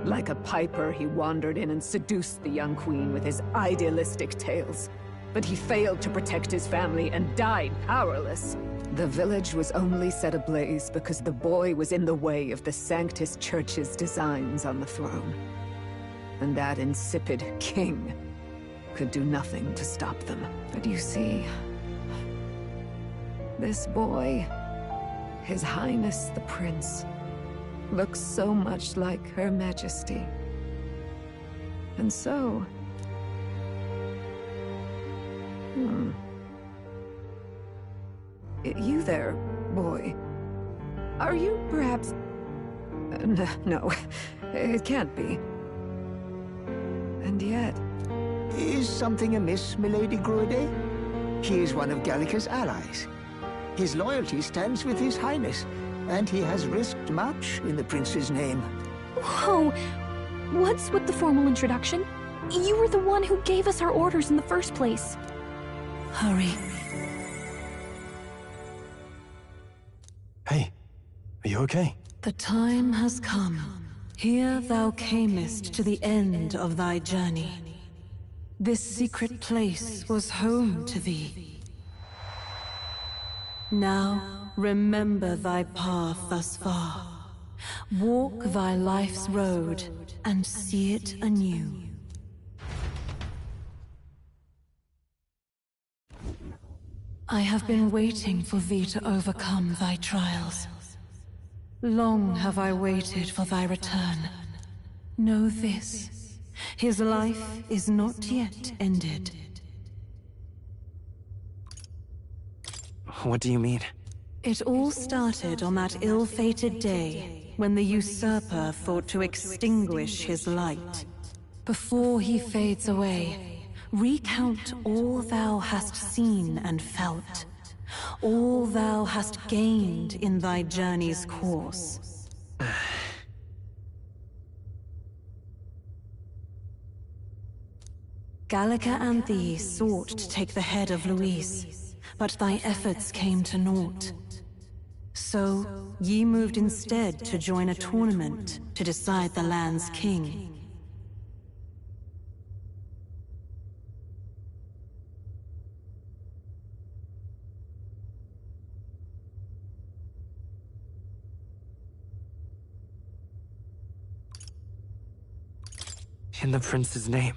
Like a piper, he wandered in and seduced the young queen with his idealistic tales. But he failed to protect his family and died powerless. The village was only set ablaze because the boy was in the way of the Sanctus Church's designs on the throne. And that insipid king could do nothing to stop them. But you see, this boy, His Highness the Prince, looks so much like Her Majesty. And so... You there, boy. Are you perhaps... No, it can't be. And yet... Is something amiss, Milady Gruide? He is one of Gallica's allies. His loyalty stands with His Highness, and he has risked much in the prince's name. Whoa! What's with the formal introduction? You were the one who gave us our orders in the first place. Hurry. Hey, are you okay? The time has come. Here thou camest to the end of thy journey. This secret place was home to thee. Now, remember thy path thus far. Walk thy life's road and see it anew. I have been waiting for thee to overcome thy trials. Long have I waited for thy return. Know this, his life is not yet ended. What do you mean? It all started on that ill-fated day when the usurper thought to extinguish his light. Before he fades away, recount all thou hast seen and felt, all thou hast gained in thy journey's course. Gallica and thee sought to take the head of Luis, but thy efforts came to naught. So, ye moved instead to join a tournament to decide the land's king. In the prince's name.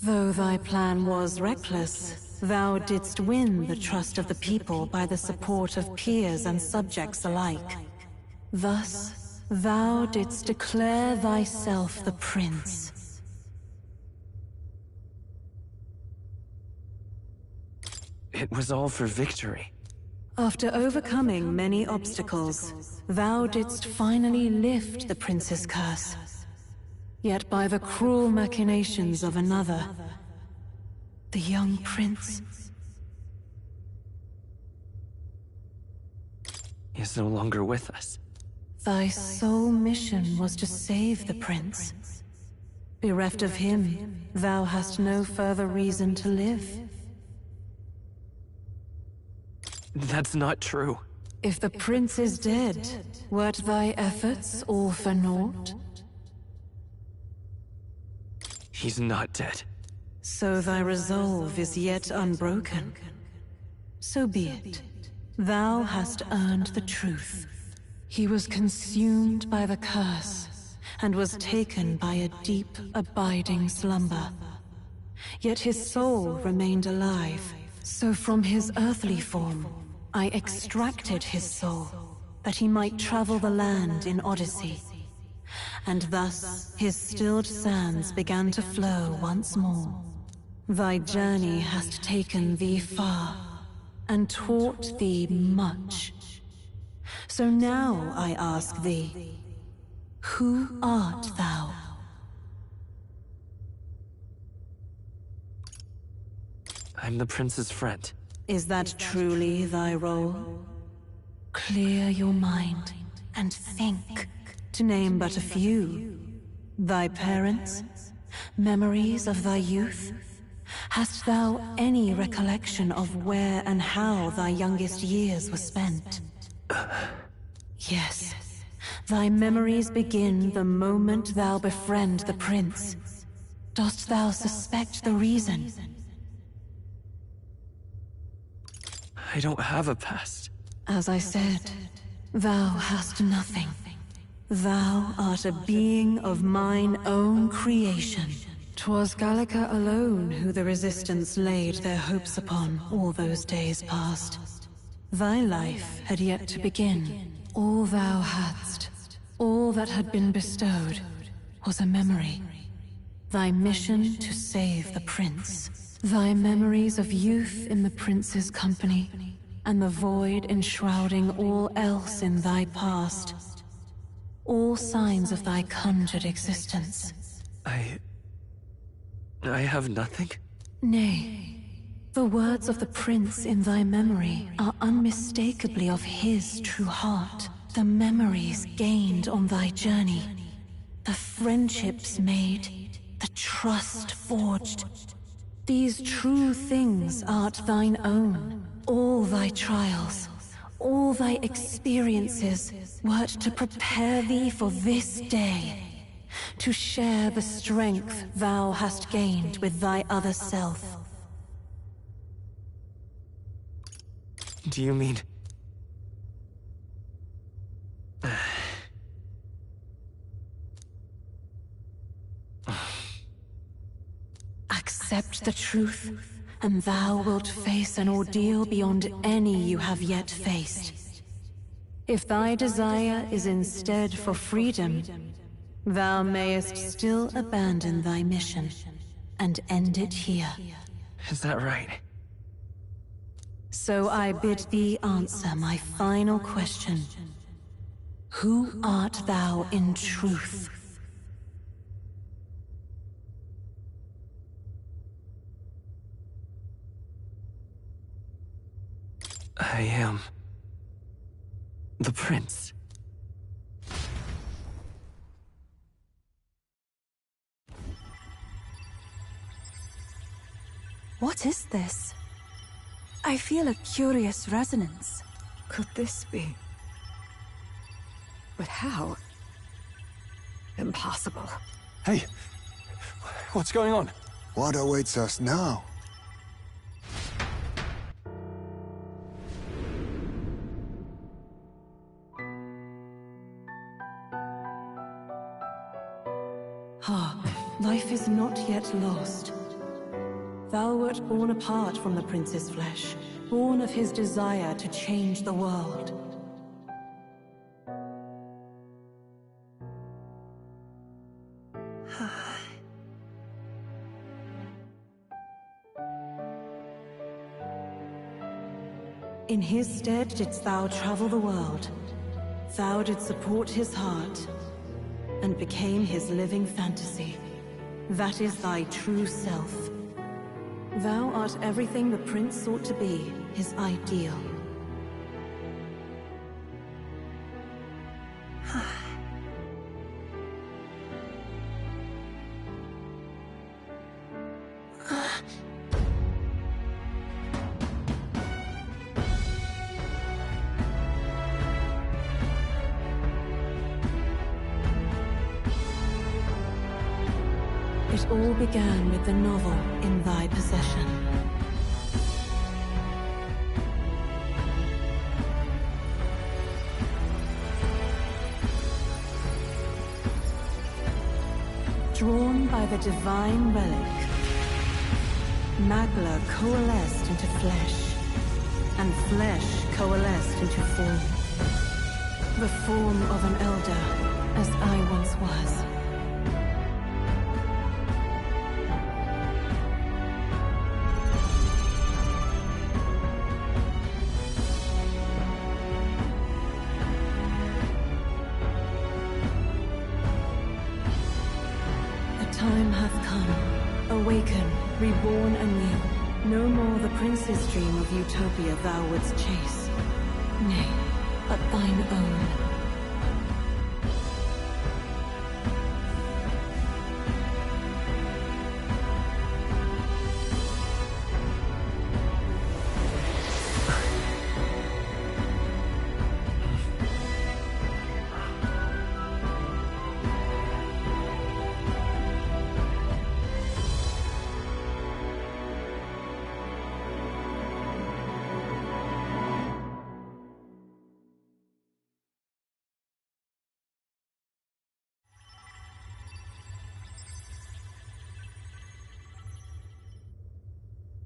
Though thy plan was reckless, thou didst win the trust of the people by the support of peers and subjects alike. Thus, thou didst declare thyself the prince. It was all for victory. After overcoming many obstacles, thou didst finally lift the prince's curse. Yet by the cruel machinations of another, the young prince is no longer with us. Thy sole mission was to save the prince. Bereft of him, thou hast no further reason to live. That's not true. If the prince is dead, wert thy efforts all for naught? He's not dead. So thy resolve is yet unbroken. So be it. Thou hast earned the truth. He was consumed by the curse, and was taken by a deep, abiding slumber. Yet his soul remained alive, so from his earthly form, I extracted his soul, that he might travel the land in Odyssey. And thus, his stilled sands began to flow once more. Thy journey hast taken thee far, and taught thee much. So now I ask thee, who art thou? I'm the prince's friend. Is that truly thy role? Clear your mind and think, to name but a few. Thy parents? Memories of thy youth? Hast thou any recollection of where and how thy youngest years were spent? Yes. Thy memories begin the moment thou befriend the prince. Dost thou suspect the reason? I don't have a past. As I said, thou hast nothing. Thou art a being of mine own creation. 'Twas Gallica alone who the Resistance laid their hopes upon all those days past. Thy life had yet to begin. All thou hadst, all that had been bestowed, was a memory. Thy mission to save the prince. Thy memories of youth in the prince's company, and the void enshrouding all else in thy past. All signs of thy conjured existence. I have nothing? Nay. The words of the prince in thy memory are unmistakably of his true heart. The memories gained on thy journey. The friendships made. The trust forged. These true things art thine own. All thy trials, all thy experiences wert to prepare thee for this day. To share the strength thou hast gained with thy other self. Do you mean... Accept the truth, and thou wilt face an ordeal beyond any you have yet faced. If thy desire is instead for freedom, thou mayest still abandon thy mission, and end it here. Is that right? So I bid thee answer my final question. Who art thou in truth? I am... the prince. What is this? I feel a curious resonance. Could this be? But how? Impossible. Hey, what's going on? What awaits us now? Hark, thy is not yet lost. Thou wert born apart from the prince's flesh, born of his desire to change the world. In his stead didst thou travel the world. Thou didst support his heart, and became his living fantasy. That is thy true self. Thou art everything the prince sought to be, his ideal. It all began with the novel in thy possession. Drawn by the divine relic, Magla coalesced into flesh, and flesh coalesced into form. The form of an elder, as I once was. Time hath come. Awaken, reborn anew. No more the prince's dream of utopia thou wouldst chase. Nay, but thine own.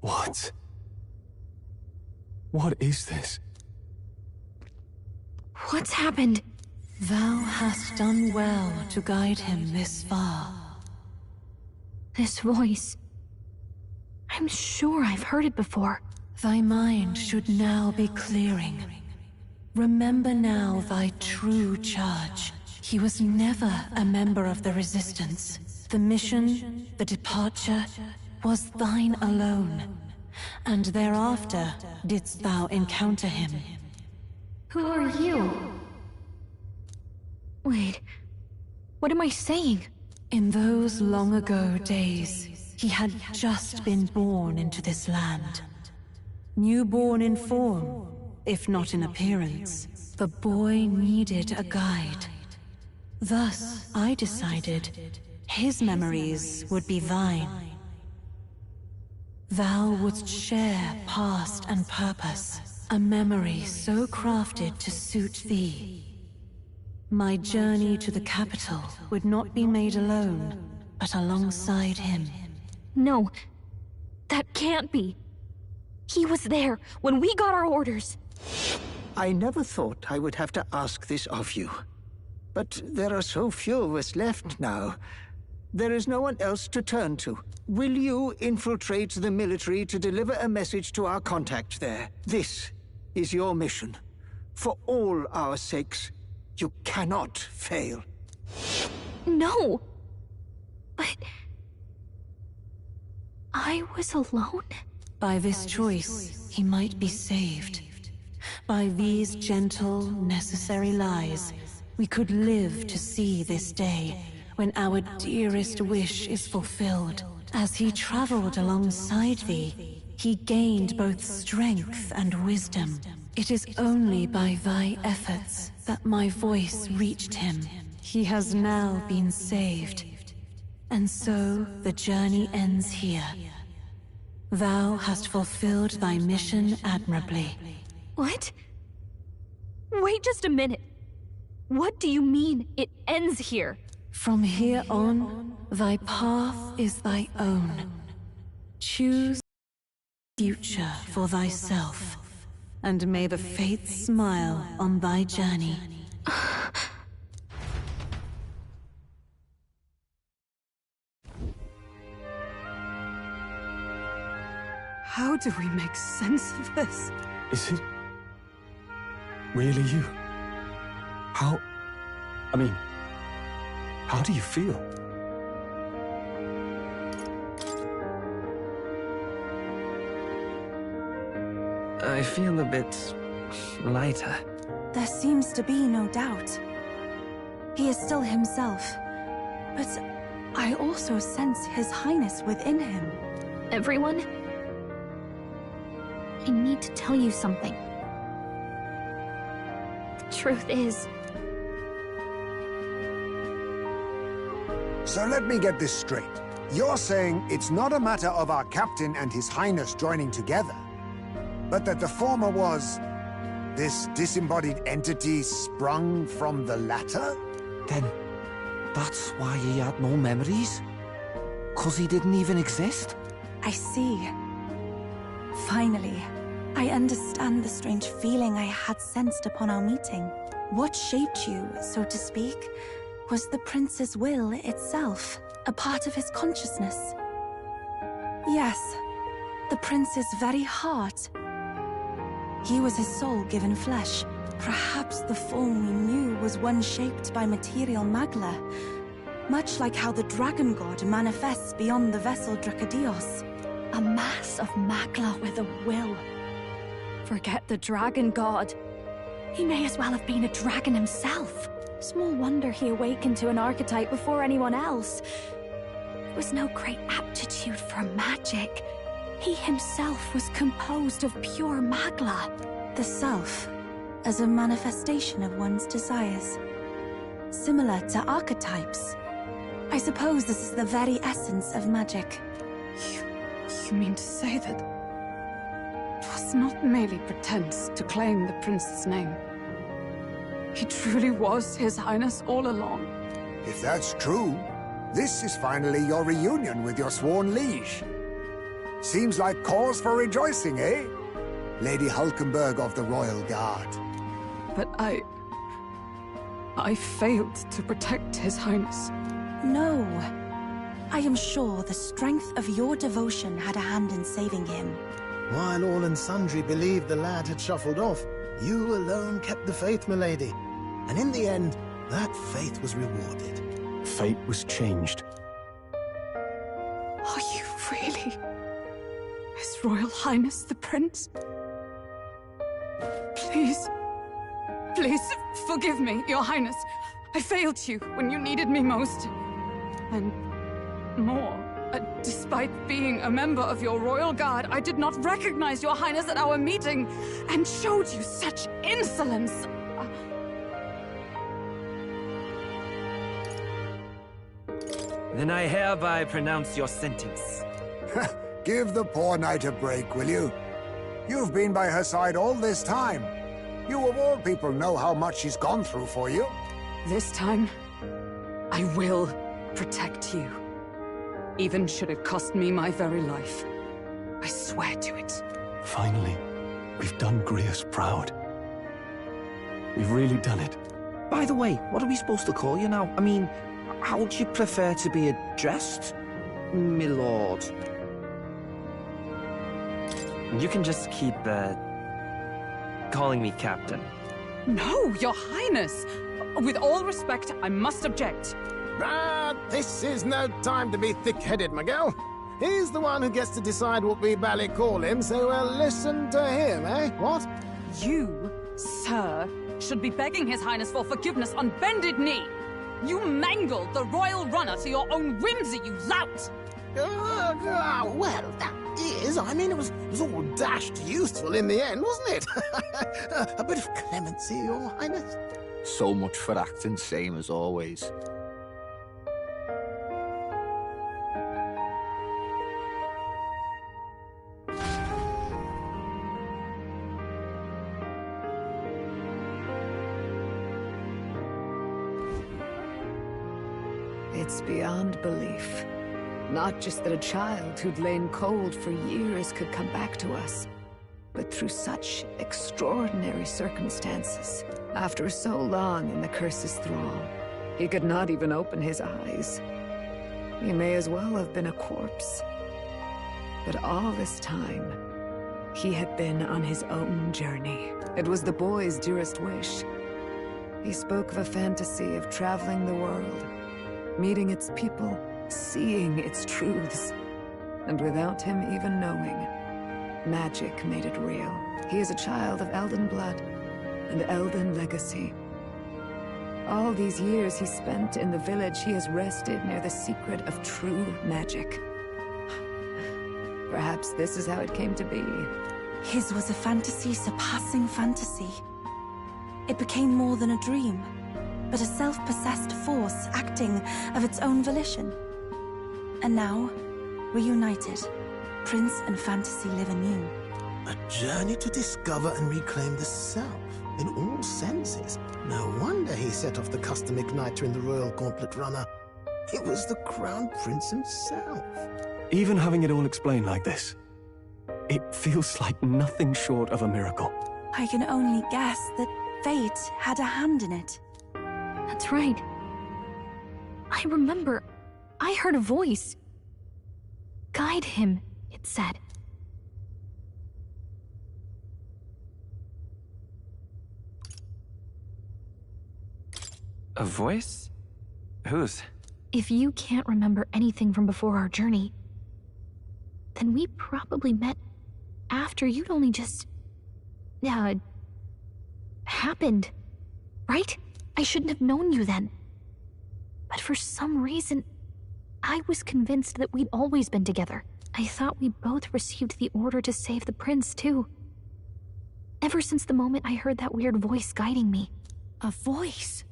What? What is this? What's happened? Thou hast done well to guide him this far. This voice. I'm sure I've heard it before. Thy mind should now be clearing. Remember now thy true charge. He was never a member of the Resistance. The mission, the departure, was thine alone. And thereafter didst thou encounter him. Who are you? Wait, what am I saying? In those long ago days, he had just been born into this land. Newborn in form, if not in appearance, the boy needed a guide. Thus, I decided his memories would be thine. Thou wouldst share past and purpose, a memory so crafted to suit thee. My journey to the capital would not be made alone, but alongside him. No, that can't be. He was there when we got our orders. I never thought I would have to ask this of you. But there are so few of us left now. There is no one else to turn to. Will you infiltrate the military to deliver a message to our contact there? This is your mission. For all our sakes, you cannot fail. No! But... I was alone? By this choice, he might be saved. By these gentle, necessary lies, we could live to see this day, when our dearest wish is fulfilled. As he traveled alongside thee, he gained both strength and wisdom. It is only by thy efforts that my voice reached him. He has now been saved. And so the journey ends here. Thou hast fulfilled thy mission admirably. What? Wait just a minute. What do you mean, it ends here? From here on, thy path is thy own. Choose future for thyself, and may the fates smile on thy journey. How do we make sense of this? Is it really you? How do you feel? I feel a bit lighter. There seems to be no doubt. He is still himself, but I also sense His Highness within him. Everyone, I need to tell you something. The truth is... So let me get this straight. You're saying it's not a matter of our captain and His Highness joining together, but that the former was this disembodied entity sprung from the latter? Then that's why he had no memories? 'Cause he didn't even exist? I see. Finally, I understand the strange feeling I had sensed upon our meeting. What shaped you, so to speak, was the prince's will itself, a part of his consciousness. Yes, the prince's very heart. He was his soul given flesh. Perhaps the form we knew was one shaped by material magla, much like how the dragon god manifests beyond the vessel Drakadios. A mass of magla with a will. Forget the dragon god. He may as well have been a dragon himself. Small wonder he awakened to an archetype before anyone else. There was no great aptitude for magic. He himself was composed of pure magla. The self, as a manifestation of one's desires. Similar to archetypes. I suppose this is the very essence of magic. You mean to say that it was not merely pretense to claim the prince's name? He truly was His Highness all along. If that's true, this is finally your reunion with your sworn liege. Seems like cause for rejoicing, eh? Lady Hulkenberg of the Royal Guard. But I failed to protect His Highness. No. I am sure the strength of your devotion had a hand in saving him. While all and sundry believed the lad had shuffled off, you alone kept the faith, milady. And in the end, that faith was rewarded. Fate was changed. Are you really His Royal Highness the Prince? Please, please, forgive me, Your Highness. I failed you when you needed me most. And more, despite being a member of your Royal Guard, I did not recognize Your Highness at our meeting and showed you such insolence. Then I hereby pronounce your sentence. Give the poor knight a break, will you? You've been by her side all this time. You of all people know how much she's gone through for you. This time, I will protect you. Even should it cost me my very life. I swear to it. Finally, we've done Grius proud. We've really done it. By the way, what are we supposed to call you now? I mean, how would you prefer to be addressed, my lord? You can just keep, calling me Captain. No, Your Highness! With all respect, I must object. This is no time to be thick-headed, Miguel. He's the one who gets to decide what we bally call him, so we'll listen to him, eh? What? You, sir, should be begging His Highness for forgiveness on bended knee. You mangled the royal runner to your own whimsy, you lout! Well, that is, I mean, it was all dashed useful in the end, wasn't it? A bit of clemency, Your Highness. So much for acting same as always. It's beyond belief. Not just that a child who'd lain cold for years could come back to us, but through such extraordinary circumstances. After so long in the curse's thrall, he could not even open his eyes. He may as well have been a corpse. But all this time, he had been on his own journey. It was the boy's dearest wish. He spoke of a fantasy of traveling the world, meeting its people, seeing its truths. And without him even knowing, magic made it real. He is a child of Elden blood and Elden legacy. All these years he spent in the village, he has rested near the secret of true magic. Perhaps this is how it came to be. His was a fantasy surpassing fantasy. It became more than a dream, but a self-possessed force acting of its own volition. And now, reunited, Prince and fantasy live anew. A journey to discover and reclaim the self, in all senses. No wonder he set off the custom igniter in the Royal Gauntlet Runner. It was the Crown Prince himself. Even having it all explained like this, it feels like nothing short of a miracle. I can only guess that fate had a hand in it. That's right. I remember, I heard a voice. Guide him, it said. A voice? Whose? If you can't remember anything from before our journey, then we probably met after you'd only just... happened, right? I shouldn't have known you then. But for some reason, I was convinced that we'd always been together. I thought we both received the order to save the prince, too. Ever since the moment I heard that weird voice guiding me. A voice?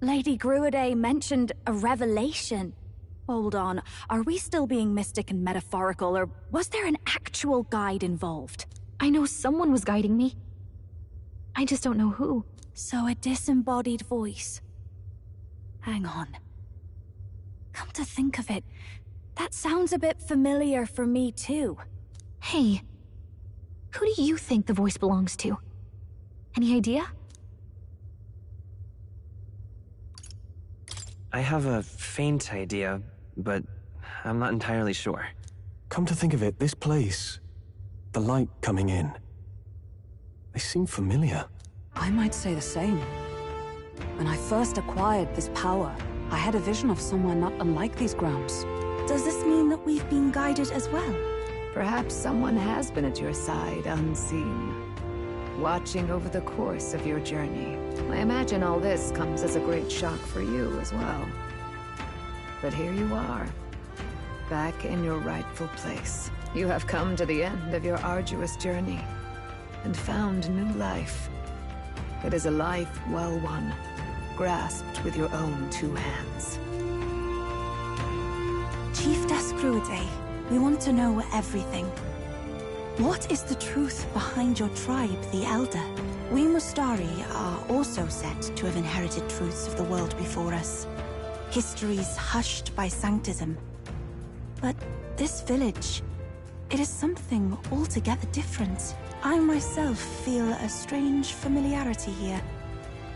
Lady Gruiday mentioned a revelation. Hold on, are we still being mystic and metaphorical, or was there an actual guide involved? I know someone was guiding me. I just don't know who. So a disembodied voice. Hang on. Come to think of it, that sounds a bit familiar for me too. Hey, who do you think the voice belongs to? Any idea? I have a faint idea, but I'm not entirely sure. Come to think of it, this place, the light coming in, they seem familiar. I might say the same. When I first acquired this power, I had a vision of somewhere not unlike these grounds. Does this mean that we've been guided as well? Perhaps someone has been at your side unseen, watching over the course of your journey. I imagine all this comes as a great shock for you as well. But here you are, back in your rightful place. You have come to the end of your arduous journey, and found new life. It is a life well won, grasped with your own two hands. Chiefess Gruiday, we want to know everything. What is the truth behind your tribe, the Elder? We Mustari are also said to have inherited truths of the world before us. Histories hushed by sanctism. But this village, it is something altogether different. I myself feel a strange familiarity here.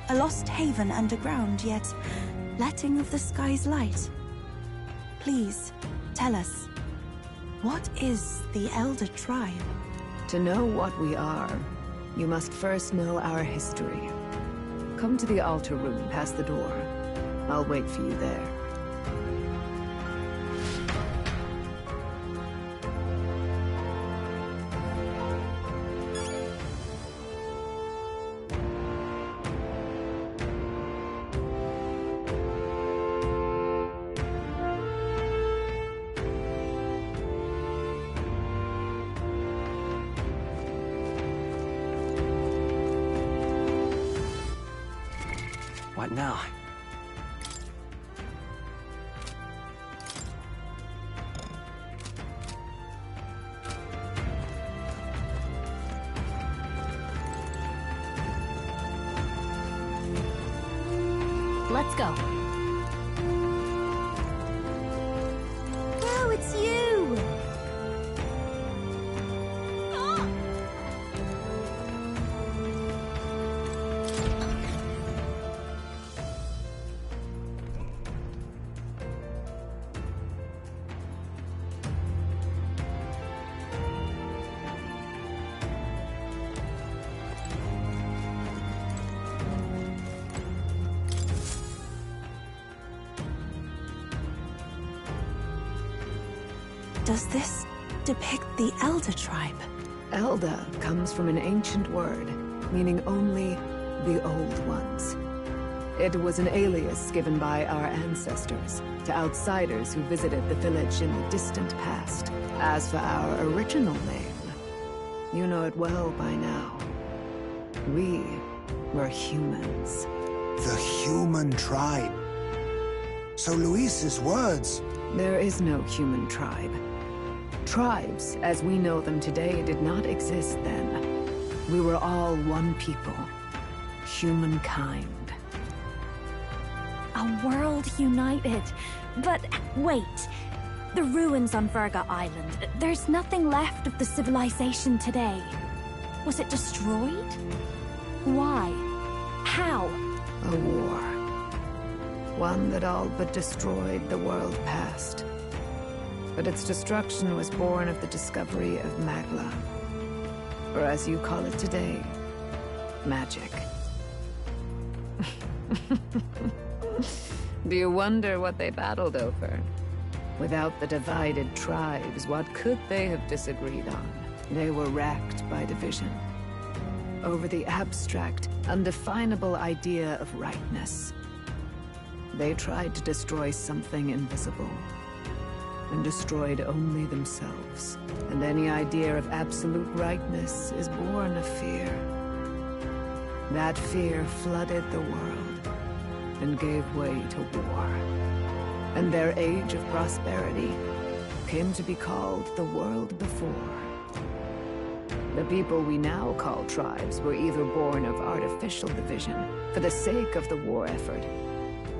A lost haven underground, yet letting of the sky's light. Please, tell us, what is the Elder Tribe? To know what we are, you must first know our history. Come to the altar room past the door. I'll wait for you there. What now? Let's go. Does this depict the Elder tribe? Elder comes from an ancient word, meaning only the Old Ones. It was an alias given by our ancestors to outsiders who visited the village in the distant past. As for our original name, you know it well by now. We were humans. The human tribe. So Luis's words... There is no human tribe. Tribes, as we know them today, did not exist then. We were all one people. Humankind. A world united. But wait. The ruins on Virga Island. There's nothing left of the civilization today. Was it destroyed? Why? How? A war. One that all but destroyed the world past. But its destruction was born of the discovery of Magla. Or as you call it today, magic. Do you wonder what they battled over? Without the divided tribes, what could they have disagreed on? They were racked by division. Over the abstract, undefinable idea of rightness. They tried to destroy something invisible, and destroyed only themselves. And any idea of absolute rightness is born of fear. That fear flooded the world, and gave way to war. And their age of prosperity came to be called the world before. The people we now call tribes were either born of artificial division for the sake of the war effort,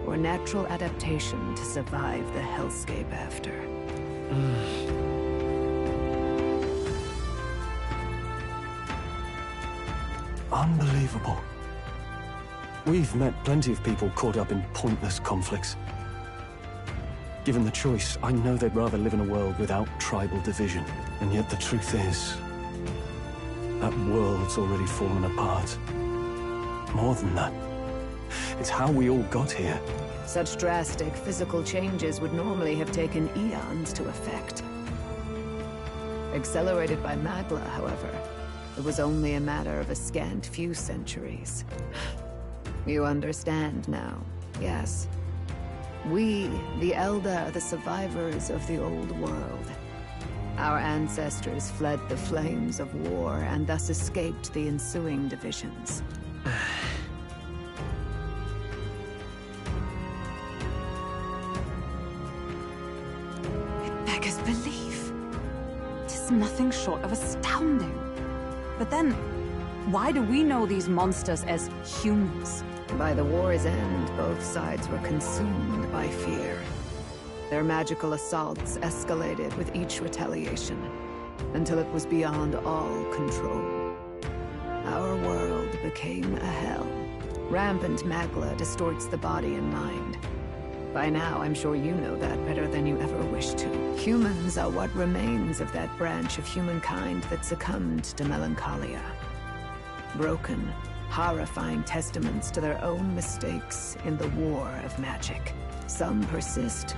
or natural adaptation to survive the hellscape after. Unbelievable. We've met plenty of people caught up in pointless conflicts. Given the choice, I know they'd rather live in a world without tribal division. And yet the truth is, that world's already fallen apart. More than that, it's how we all got here. Such drastic physical changes would normally have taken eons to effect. Accelerated by Magla, however, it was only a matter of a scant few centuries. You understand now, yes? We, the Elder, are the survivors of the old world. Our ancestors fled the flames of war and thus escaped the ensuing divisions. It beggars belief. It is nothing short of astounding. But then, why do we know these monsters as humans? By the war's end, both sides were consumed by fear. Their magical assaults escalated with each retaliation, until it was beyond all control. Our world became a hell. Rampant Magla distorts the body and mind. By now, I'm sure you know that better than you ever wished to. Humans are what remains of that branch of humankind that succumbed to melancholia. Broken, horrifying testaments to their own mistakes in the war of magic. Some persist,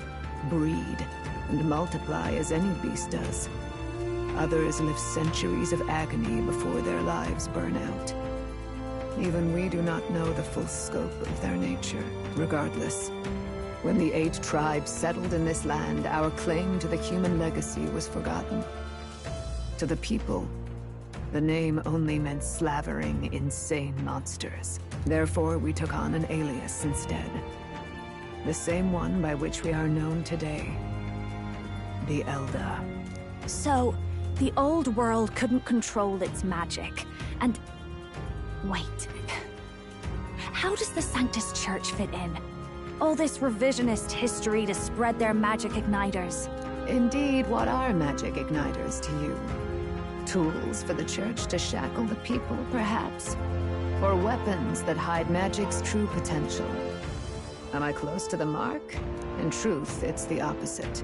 breed, and multiply as any beast does. Others live centuries of agony before their lives burn out. Even we do not know the full scope of their nature. Regardless, when the 8 tribes settled in this land, our claim to the human legacy was forgotten. To the people, the name only meant slavering, insane monsters. Therefore, we took on an alias instead. The same one by which we are known today. The Elder. So, the old world couldn't control its magic, and... Wait. How does the Sanctus Church fit in? All this revisionist history to spread their magic igniters. Indeed, what are magic igniters to you? Tools for the Church to shackle the people, perhaps? Or weapons that hide magic's true potential? Am I close to the mark? In truth, it's the opposite.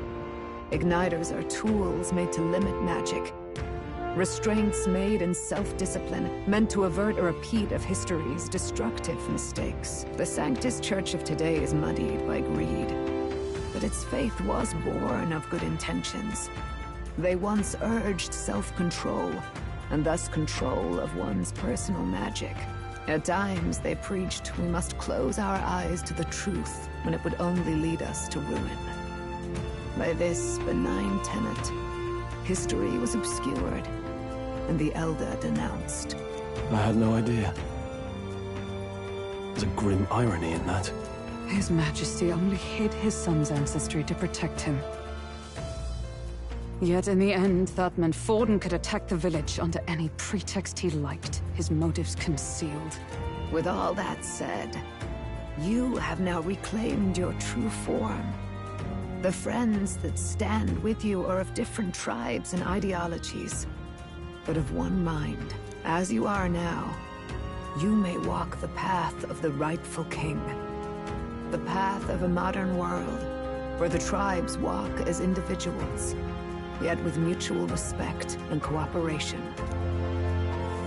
Igniters are tools made to limit magic. Restraints made in self-discipline, meant to avert a repeat of history's destructive mistakes. The Sanctus Church of today is muddied by greed. But its faith was born of good intentions. They once urged self-control, and thus control of one's personal magic. At times, they preached we must close our eyes to the truth when it would only lead us to ruin. By this benign tenet, history was obscured, and the Elder denounced. I had no idea. There's a grim irony in that. His Majesty only hid his son's ancestry to protect him. Yet in the end, that meant Forden could attack the village under any pretext he liked, his motives concealed. With all that said, you have now reclaimed your true form. The friends that stand with you are of different tribes and ideologies, but of one mind. As you are now, you may walk the path of the rightful king. The path of a modern world, where the tribes walk as individuals, yet with mutual respect and cooperation.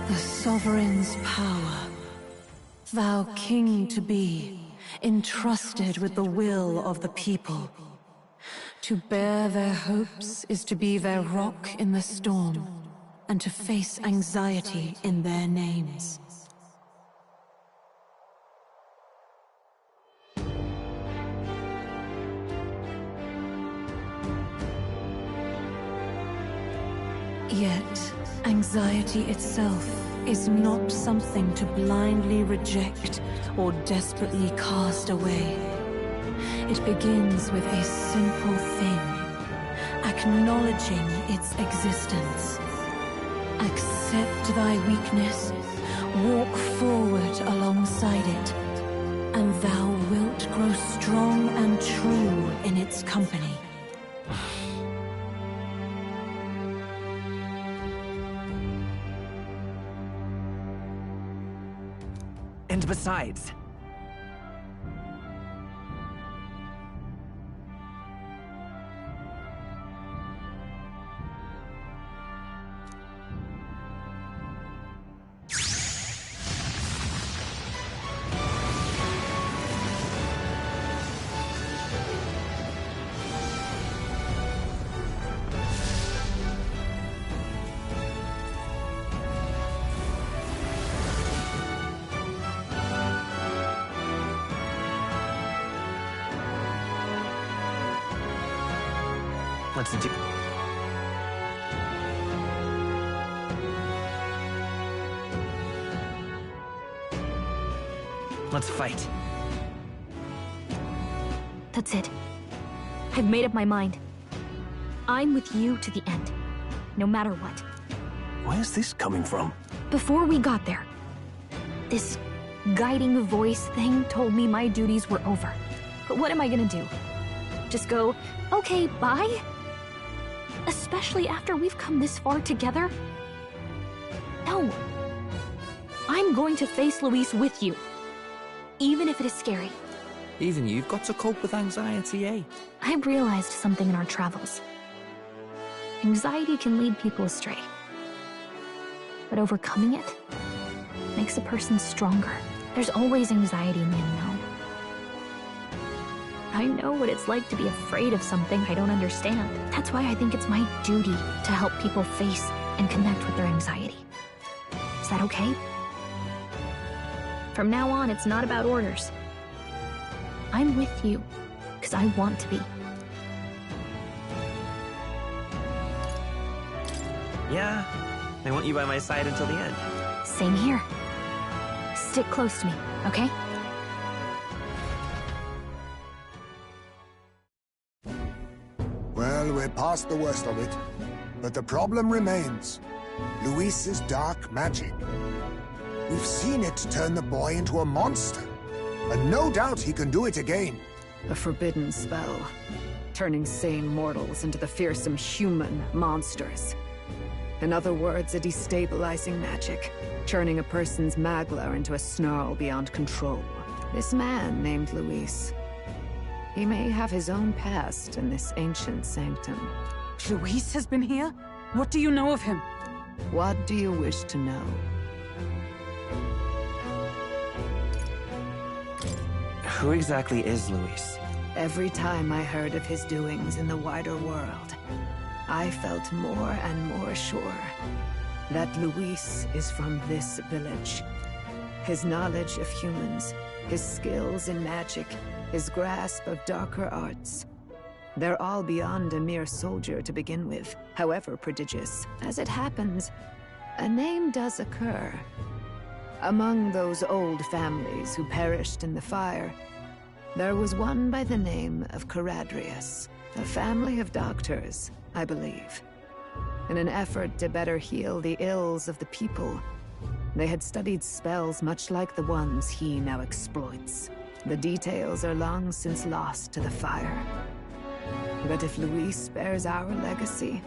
The sovereign's power. Thou king to be, entrusted with the will of the people. To bear their hopes is to be their rock in the storm, and to face anxiety in their names. Yet, anxiety itself is not something to blindly reject or desperately cast away. It begins with a simple thing, acknowledging its existence. Accept thy weakness, walk forward alongside it, and thou wilt grow strong and true in its company. And besides... Let's do... Let's fight. That's it. I've made up my mind. I'm with you to the end, no matter what. Where's this coming from? Before we got there, this guiding voice thing told me my duties were over. But what am I gonna do? Just go, okay, bye? Especially after we've come this far together? No. I'm going to face Luis with you. Even if it is scary. Even you've got to cope with anxiety, eh? I realized something in our travels. Anxiety can lead people astray. But overcoming it makes a person stronger. There's always anxiety in the unknown. I know what it's like to be afraid of something I don't understand. That's why I think it's my duty to help people face and connect with their anxiety. Is that okay? From now on, it's not about orders. I'm with you, because I want to be. Yeah, I want you by my side until the end. Same here. Stick close to me, okay? Well, we're past the worst of it. But the problem remains. Luis's dark magic. We've seen it turn the boy into a monster. And no doubt he can do it again. A forbidden spell, turning sane mortals into the fearsome human monsters. In other words, a destabilizing magic, turning a person's magla into a snarl beyond control. This man named Luis, he may have his own past in this ancient sanctum. Luis has been here? What do you know of him? What do you wish to know? Who exactly is Luis? Every time I heard of his doings in the wider world, I felt more and more sure that Luis is from this village. His knowledge of humans, his skills in magic, his grasp of darker arts. They're all beyond a mere soldier to begin with, however prodigious. As it happens, a name does occur. Among those old families who perished in the fire, there was one by the name of Caradrius, a family of doctors, I believe. In an effort to better heal the ills of the people, they had studied spells much like the ones he now exploits. The details are long since lost to the fire. But if Luis bears our legacy,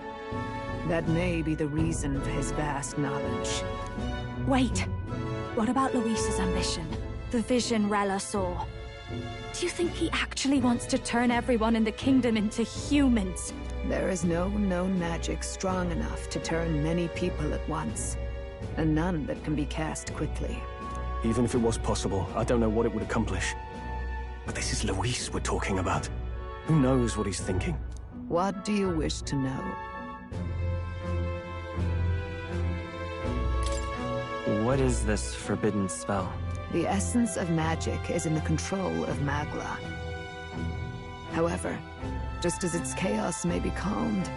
that may be the reason for his vast knowledge. Wait, what about Luis's ambition? The vision Rella saw? Do you think he actually wants to turn everyone in the kingdom into humans? There is no known magic strong enough to turn many people at once, and none that can be cast quickly. Even if it was possible, I don't know what it would accomplish. But this is Luis we're talking about. Who knows what he's thinking? What do you wish to know? What is this forbidden spell? The essence of magic is in the control of Magla. However, just as its chaos may be calmed,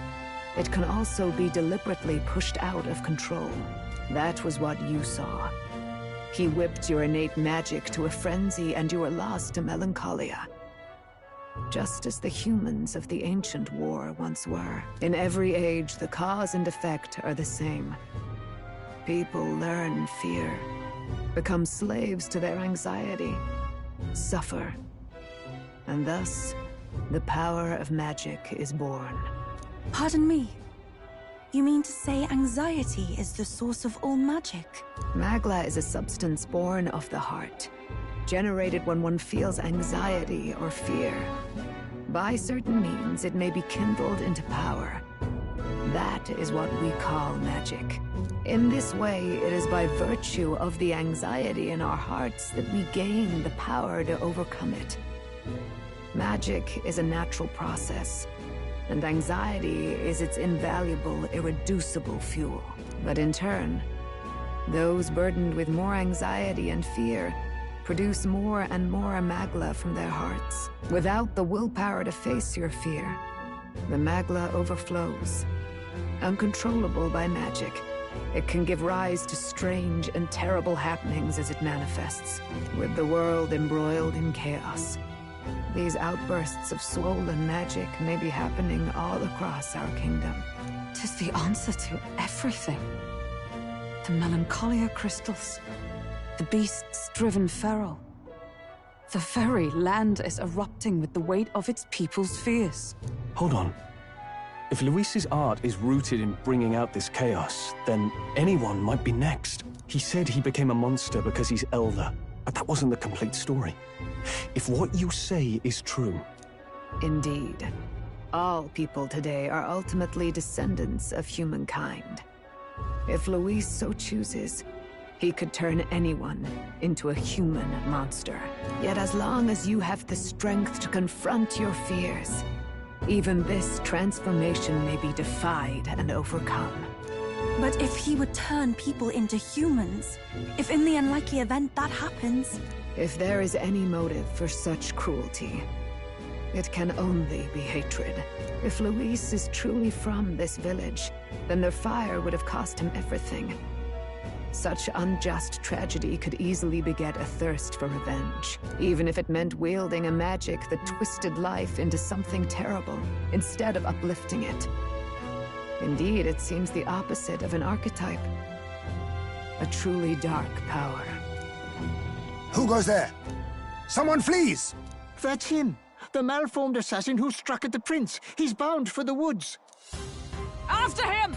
it can also be deliberately pushed out of control. That was what you saw. He whipped your innate magic to a frenzy and you were lost to melancholia. Just as the humans of the ancient war once were. In every age, the cause and effect are the same. People learn fear, become slaves to their anxiety, suffer, and thus, the power of magic is born. Pardon me. You mean to say anxiety is the source of all magic? Magla is a substance born of the heart, generated when one feels anxiety or fear. By certain means, it may be kindled into power. That is what we call magic. In this way, it is by virtue of the anxiety in our hearts that we gain the power to overcome it. Magic is a natural process, and anxiety is its invaluable, irreducible fuel. But in turn, those burdened with more anxiety and fear produce more and more Magla from their hearts. Without the willpower to face your fear, the Magla overflows. Uncontrollable by magic, it can give rise to strange and terrible happenings as it manifests, with the world embroiled in chaos. These outbursts of swollen magic may be happening all across our kingdom. 'Tis the answer to everything. The melancholia crystals, the beasts driven feral. The very land is erupting with the weight of its people's fears. Hold on. If Luis's art is rooted in bringing out this chaos, then anyone might be next. He said he became a monster because he's elder, but that wasn't the complete story. If what you say is true... Indeed. All people today are ultimately descendants of humankind. If Luis so chooses, he could turn anyone into a human monster. Yet as long as you have the strength to confront your fears, even this transformation may be defied and overcome. But if he would turn people into humans, if in the unlikely event that happens... If there is any motive for such cruelty, it can only be hatred. If Luis is truly from this village, then their fire would have cost him everything. Such unjust tragedy could easily beget a thirst for revenge, even if it meant wielding a magic that twisted life into something terrible, instead of uplifting it. Indeed, it seems the opposite of an archetype. A truly dark power. Who goes there? Someone flees! That's him, the malformed assassin who struck at the prince. He's bound for the woods. After him!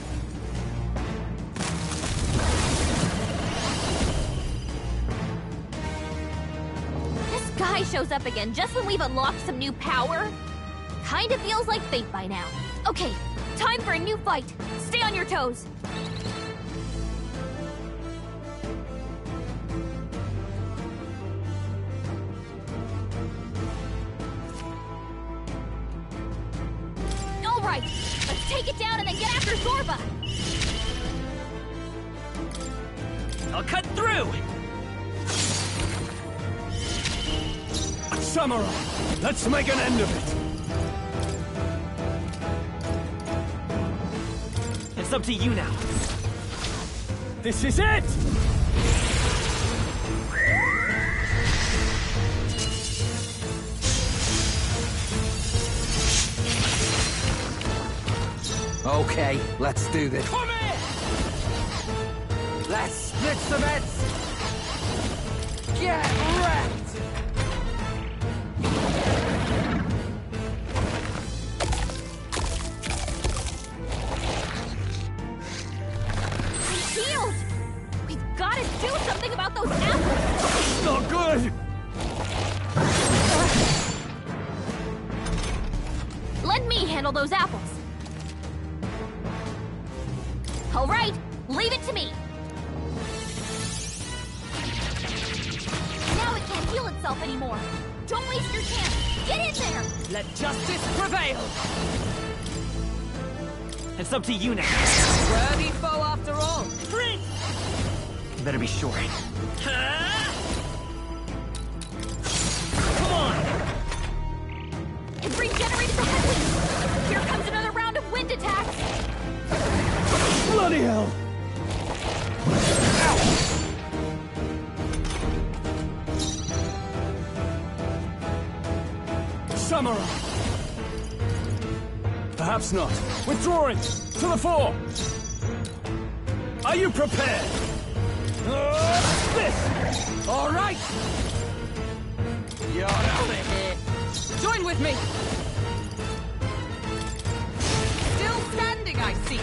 guy shows up again just when we've unlocked some new power? Kinda feels like fate by now. Okay, time for a new fight. Stay on your toes. All right, let's take it down and then get after Zorba. I'll cut through! Samurai, let's make an end of it! It's up to you now. This is it! Okay, let's do this. Come here! Let's split some heads! Get wrecked! Shield! We've gotta do something about those apples! Not good! Let me handle those apples. All right, leave it to me. Now it can't heal itself anymore. Don't waste your chance. Get in there. Let justice prevail! It's up to you now. Worthy foe after all. Prince! You better be sure. Come on! It regenerated the headwind. Here comes another round of wind attacks. Bloody hell! Samurai! Perhaps not. Withdrawing! To the fore! Are you prepared? This! All right! You're out of here! Join with me! Still standing, I see.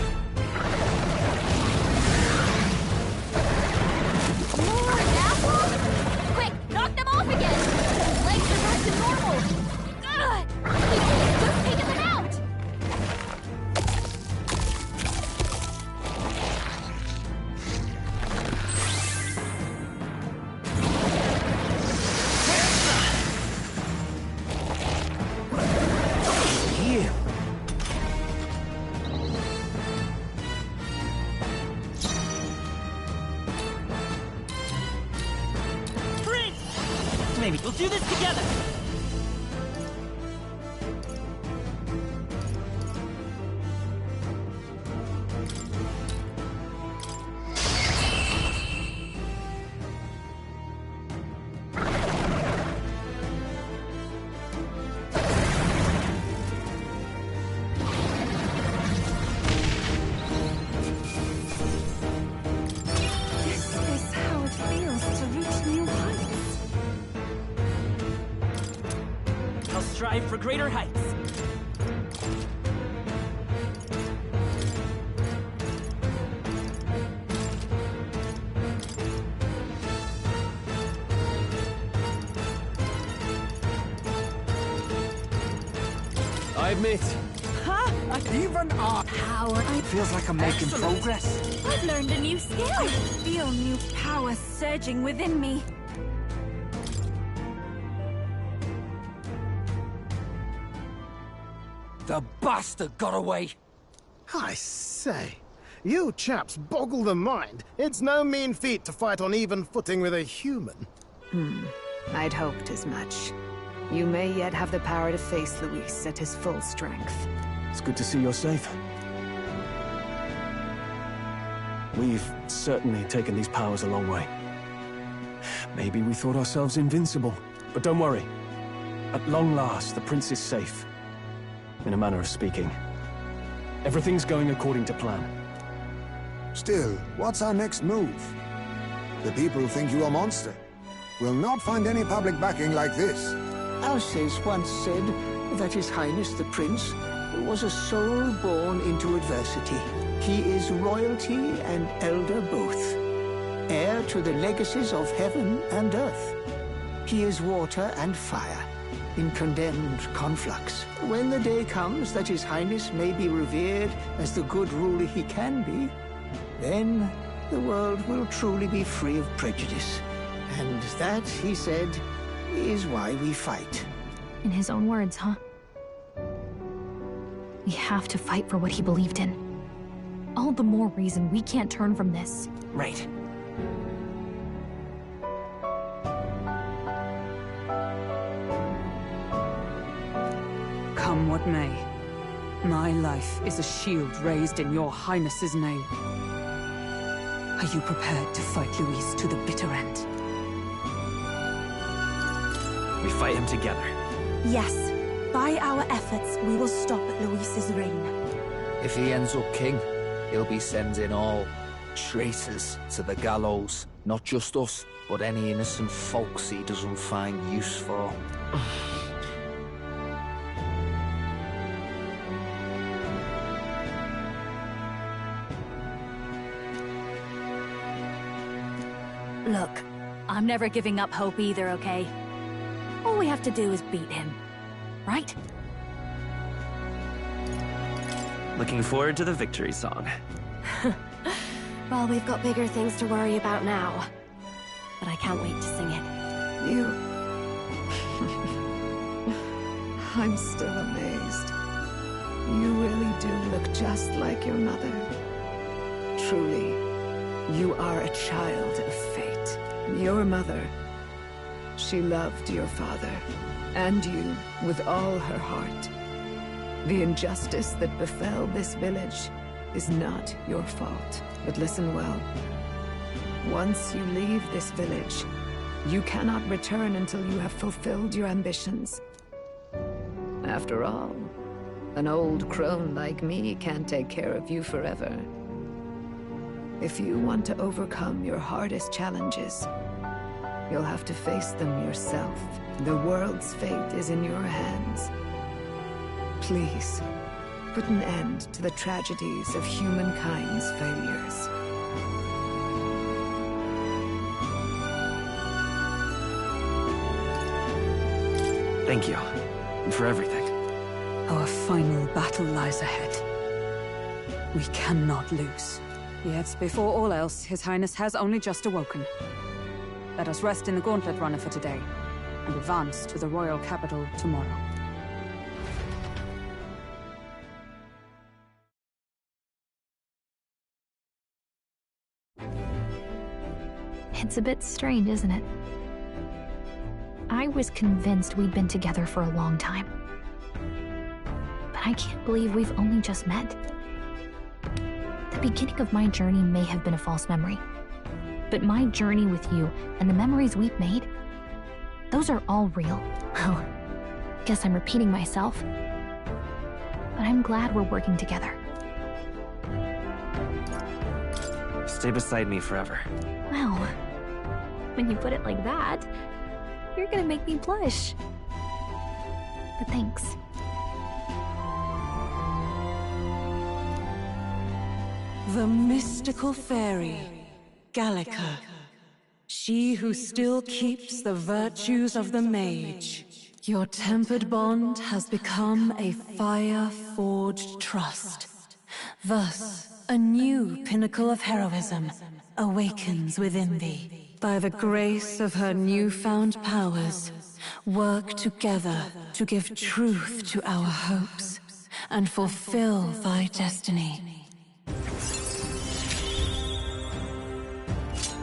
More apples? Quick, knock them off again. Legs are back to normal. Ugh! We've only just taken them out. Here! Prince! Maybe we'll do this together! This is how it feels to reach new heights. I'll strive for greater heights. I admit, Even our Power. Feels like I'm making progress. I've learned a new skill. I feel new power surging within me. The bastard got away. I say, you chaps boggle the mind. It's no mean feat to fight on even footing with a human. I'd hoped as much. You may yet have the power to face Luis at his full strength. it's good to see you're safe. We've certainly taken these powers a long way. Maybe we thought ourselves invincible, but don't worry. At long last, the prince is safe. In a manner of speaking. Everything's going according to plan. Still, what's our next move? The people think you a monster. We'll not find any public backing like this. Alces once said that His Highness the Prince was a soul born into adversity. He is royalty and elder both, heir to the legacies of heaven and earth. He is water and fire, in condemned conflux. When the day comes that His Highness may be revered as the good ruler he can be, then the world will truly be free of prejudice. And that, he said, is why we fight. In his own words, huh? We have to fight for what he believed in. All the more reason we can't turn from this. Right. Come what may, my life is a shield raised in your Highness's name. Are you prepared to fight Luis to the bitter end? We fight him together. Yes. By our efforts, we will stop Luis's reign. If he ends up king, he'll be sending all traitors to the gallows. Not just us, but any innocent folks he doesn't find use for. Look, I'm never giving up hope either, okay? All we have to do is beat him, right? Looking forward to the victory song. Well, we've got bigger things to worry about now. But I can't wait to sing it. You... I'm still amazed. You really do look just like your mother. Truly, you are a child of fate. Your mother, she loved your father, and you, with all her heart. The injustice that befell this village is not your fault. But listen well. Once you leave this village, you cannot return until you have fulfilled your ambitions. After all, an old crone like me can't take care of you forever. If you want to overcome your hardest challenges, you'll have to face them yourself. The world's fate is in your hands. Please, put an end to the tragedies of humankind's failures. Thank you. And for everything. Our final battle lies ahead. We cannot lose. Yet, before all else, His Highness has only just awoken. Let us rest in the Gauntlet Runner for today, and advance to the royal capital tomorrow. It's a bit strange, isn't it? I was convinced we'd been together for a long time. But I can't believe we've only just met. The beginning of my journey may have been a false memory. But my journey with you and the memories we've made, those are all real. Well, guess I'm repeating myself. But I'm glad we're working together. Stay beside me forever. Well, when you put it like that, you're gonna make me blush. But thanks. The mystical fairy, Gallica. She who still keeps the virtues of the mage. Your tempered bond has become a fire-forged trust. Thus, a new pinnacle of heroism awakens within thee. By the grace of her newfound powers, work together to give truth to our hopes and fulfill thy destiny.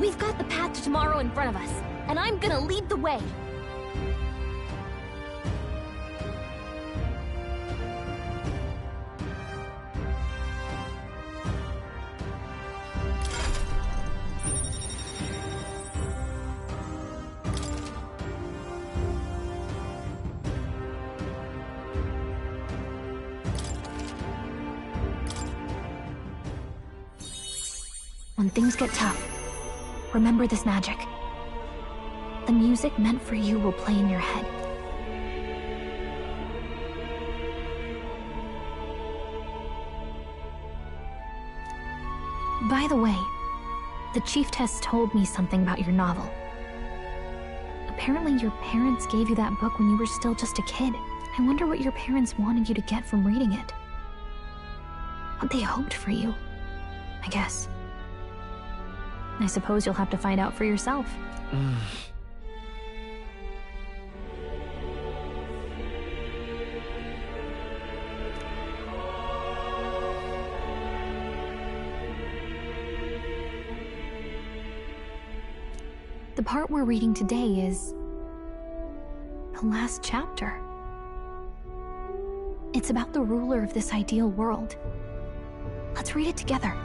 We've got the path to tomorrow in front of us, and I'm gonna lead the way. When things get tough, remember this magic. The music meant for you will play in your head. By the way, the chiefess told me something about your novel. Apparently your parents gave you that book when you were still just a kid. I wonder what your parents wanted you to get from reading it. What they hoped for you, I guess. I suppose you'll have to find out for yourself. The part we're reading today is the last chapter. It's about the ruler of this ideal world. Let's read it together.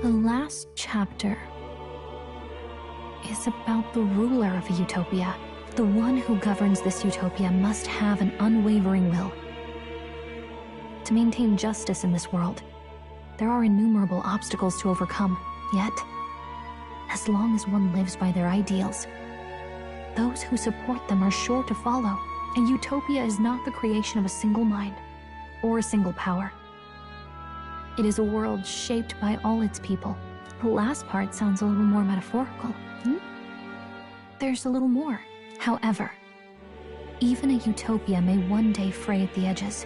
The last chapter is about the ruler of a utopia. The one who governs this utopia must have an unwavering will. To maintain justice in this world, there are innumerable obstacles to overcome. Yet, as long as one lives by their ideals, those who support them are sure to follow. A utopia is not the creation of a single mind or a single power. It is a world shaped by all its people. The last part sounds a little more metaphorical. There's a little more. However, even a utopia may one day fray at the edges,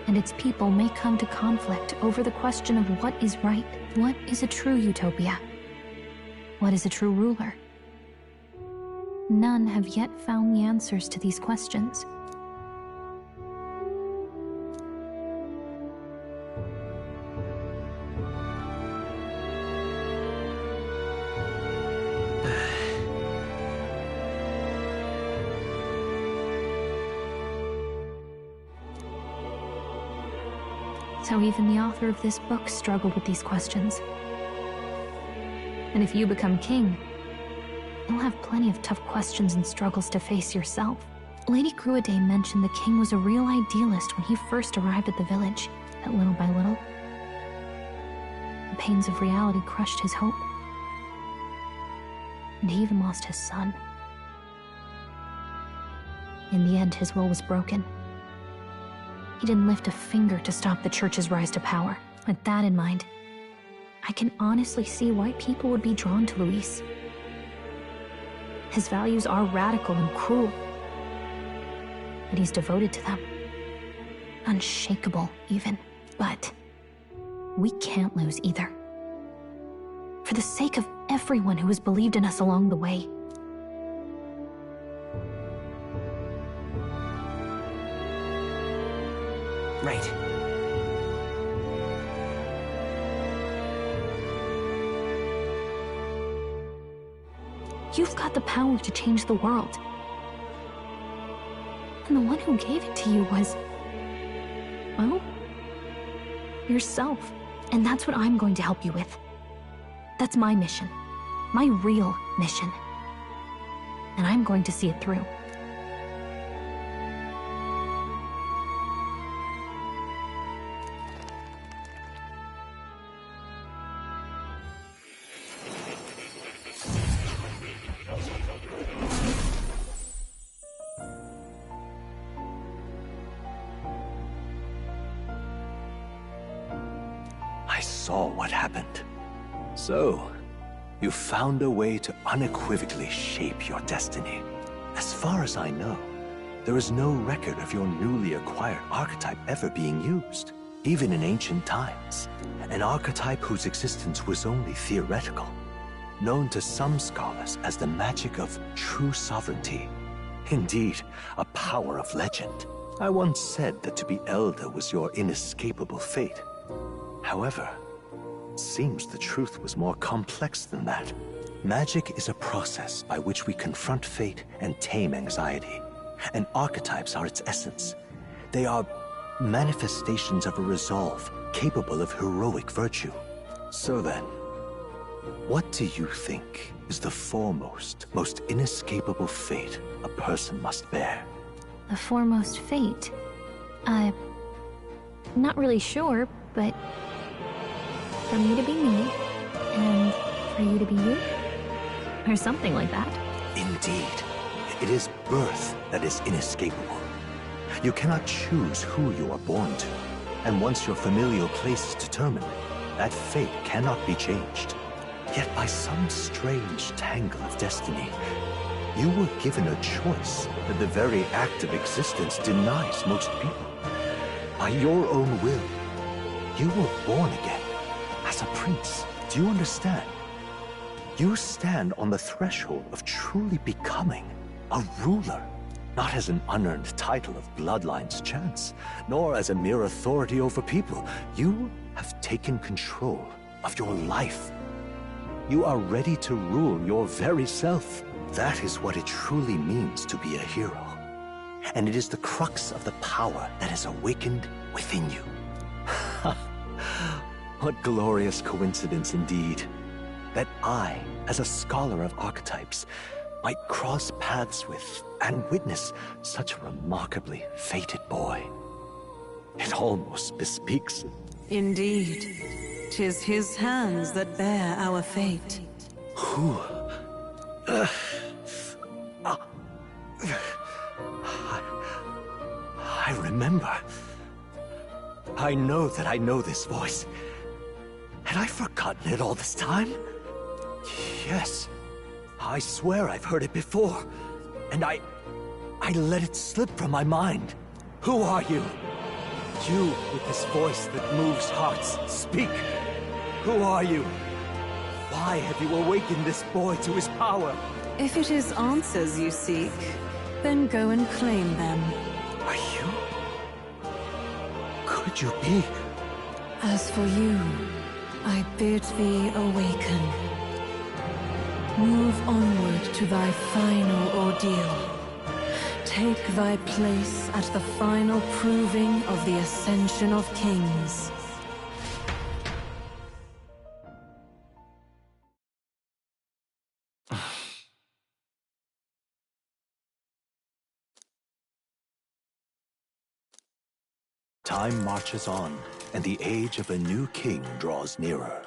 and its people may come to conflict over the question of what is right. What is a true utopia? What is a true ruler? None have yet found the answers to these questions. So even the author of this book struggled with these questions. And if you become king, you'll have plenty of tough questions and struggles to face yourself. Lady Gruaday mentioned the king was a real idealist when he first arrived at the village, that little by little, the pains of reality crushed his hope. And he even lost his son. In the end, his will was broken. He didn't lift a finger to stop the church's rise to power. With that in mind, I can honestly see why people would be drawn to Luis. His values are radical and cruel, but he's devoted to them. Unshakable, even. But we can't lose either. For the sake of everyone who has believed in us along the way. Right. You've got the power to change the world. And the one who gave it to you was, well, yourself. And that's what I'm going to help you with. That's my mission. My real mission. And I'm going to see it through. I saw what happened. So, you found a way to unequivocally shape your destiny. As far as I know, there is no record of your newly acquired archetype ever being used, even in ancient times. An archetype whose existence was only theoretical, known to some scholars as the magic of true sovereignty. Indeed, a power of legend. I once said that to be elder was your inescapable fate. However, it seems the truth was more complex than that. Magic is a process by which we confront fate and tame anxiety. And archetypes are its essence. They are manifestations of a resolve capable of heroic virtue. So then, what do you think is the foremost, most inescapable fate a person must bear? The foremost fate? Not really sure, but for me to be me, and for you to be you? Or something like that. Indeed. It is birth that is inescapable. You cannot choose who you are born to. And once your familial place is determined, that fate cannot be changed. Yet by some strange tangle of destiny, you were given a choice that the very act of existence denies most people. By your own will, you were born again as a prince. Do you understand? You stand on the threshold of truly becoming a ruler, not as an unearned title of bloodline's chance, nor as a mere authority over people. You have taken control of your life. You are ready to rule your very self. That is what it truly means to be a hero. And it is the crux of the power that is awakened within you. What glorious coincidence indeed, that I, as a scholar of archetypes, might cross paths with and witness such a remarkably fated boy. It almost bespeaks... Indeed. 'Tis his hands that bear our fate. Who? I remember. I know that I know this voice. Had I forgotten it all this time? Yes. I swear I've heard it before. And I let it slip from my mind. Who are you? You with this voice that moves hearts. Speak. Who are you? Why have you awakened this boy to his power? If it is answers you seek, then go and claim them. Are you? Could you be? As for you, I bid thee awaken. Move onward to thy final ordeal. Take thy place at the final proving of the Ascension of Kings. Time marches on, and the age of a new king draws nearer.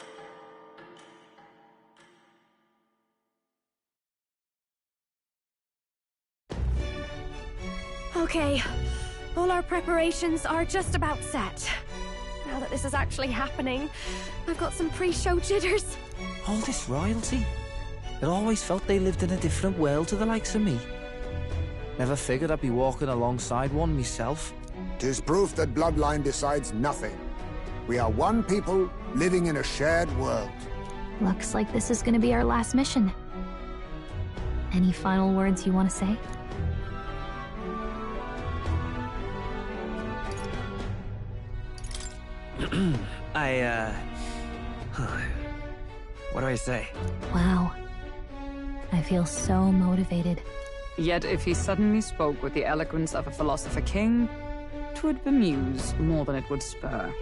Okay, all our preparations are just about set. Now that this is actually happening, I've got some pre-show jitters. All this royalty? I always felt they lived in a different world to the likes of me. Never figured I'd be walking alongside one myself. 'Tis proof that bloodline decides nothing. We are one people living in a shared world. Looks like this is gonna be our last mission. Any final words you want to say? What do I say? Wow. I feel so motivated. Yet if he suddenly spoke with the eloquence of a philosopher king, 'twould bemuse more than it would spur.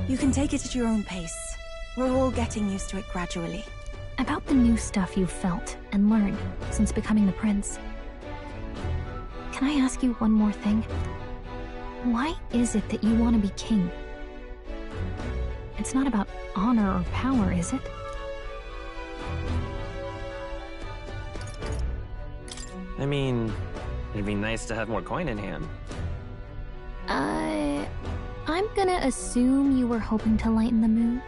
You can take it at your own pace. We're all getting used to it gradually. About the new stuff you've felt and learned since becoming the prince. Can I ask you one more thing? Why is it that you want to be king? It's not about honor or power, is it? I mean, it'd be nice to have more coin in hand. I'm gonna assume you were hoping to lighten the mood.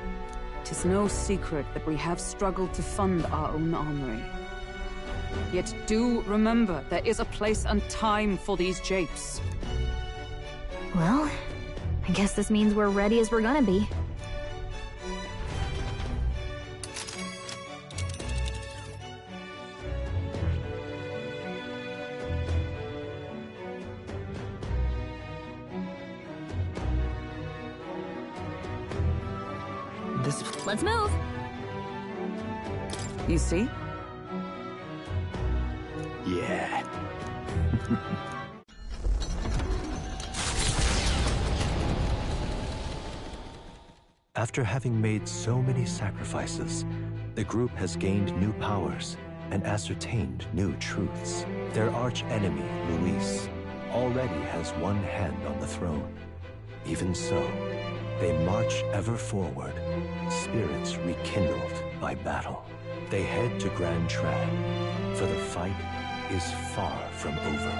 'Tis no secret that we have struggled to fund our own armory. Yet do remember, there is a place and time for these japes. Well, I guess this means we're ready as we're gonna be. Let's move! You see? Yeah. After having made so many sacrifices, the group has gained new powers and ascertained new truths. Their arch-enemy, Luis, already has one hand on the throne. Even so, they march ever forward, spirits rekindled by battle. They head to Grand Trad, for the fight is far from over.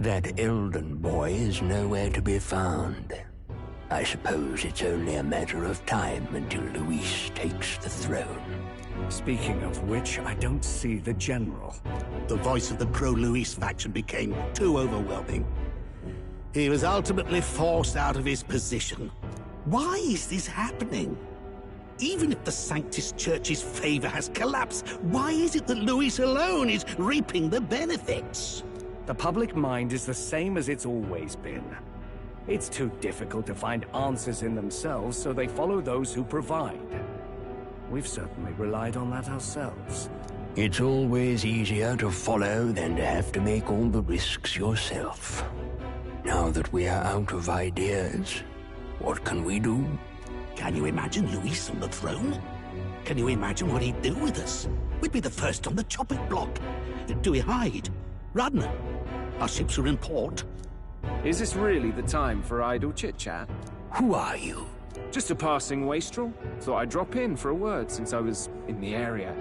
That Elden boy is nowhere to be found. I suppose it's only a matter of time until Luis takes the throne. Speaking of which, I don't see the general. The voice of the pro-Luis faction became too overwhelming. He was ultimately forced out of his position. Why is this happening? Even if the Sanctus Church's favor has collapsed, why is it that Luis alone is reaping the benefits? The public mind is the same as it's always been. It's too difficult to find answers in themselves, so they follow those who provide. We've certainly relied on that ourselves. It's always easier to follow than to have to make all the risks yourself. Now that we are out of ideas, what can we do? Can you imagine Luis on the throne? Can you imagine what he'd do with us? We'd be the first on the chopping block. Do we hide? Run? Our ships are in port. Is this really the time for idle chit-chat? Who are you? Just a passing wastrel. Thought I'd drop in for a word since I was in the area.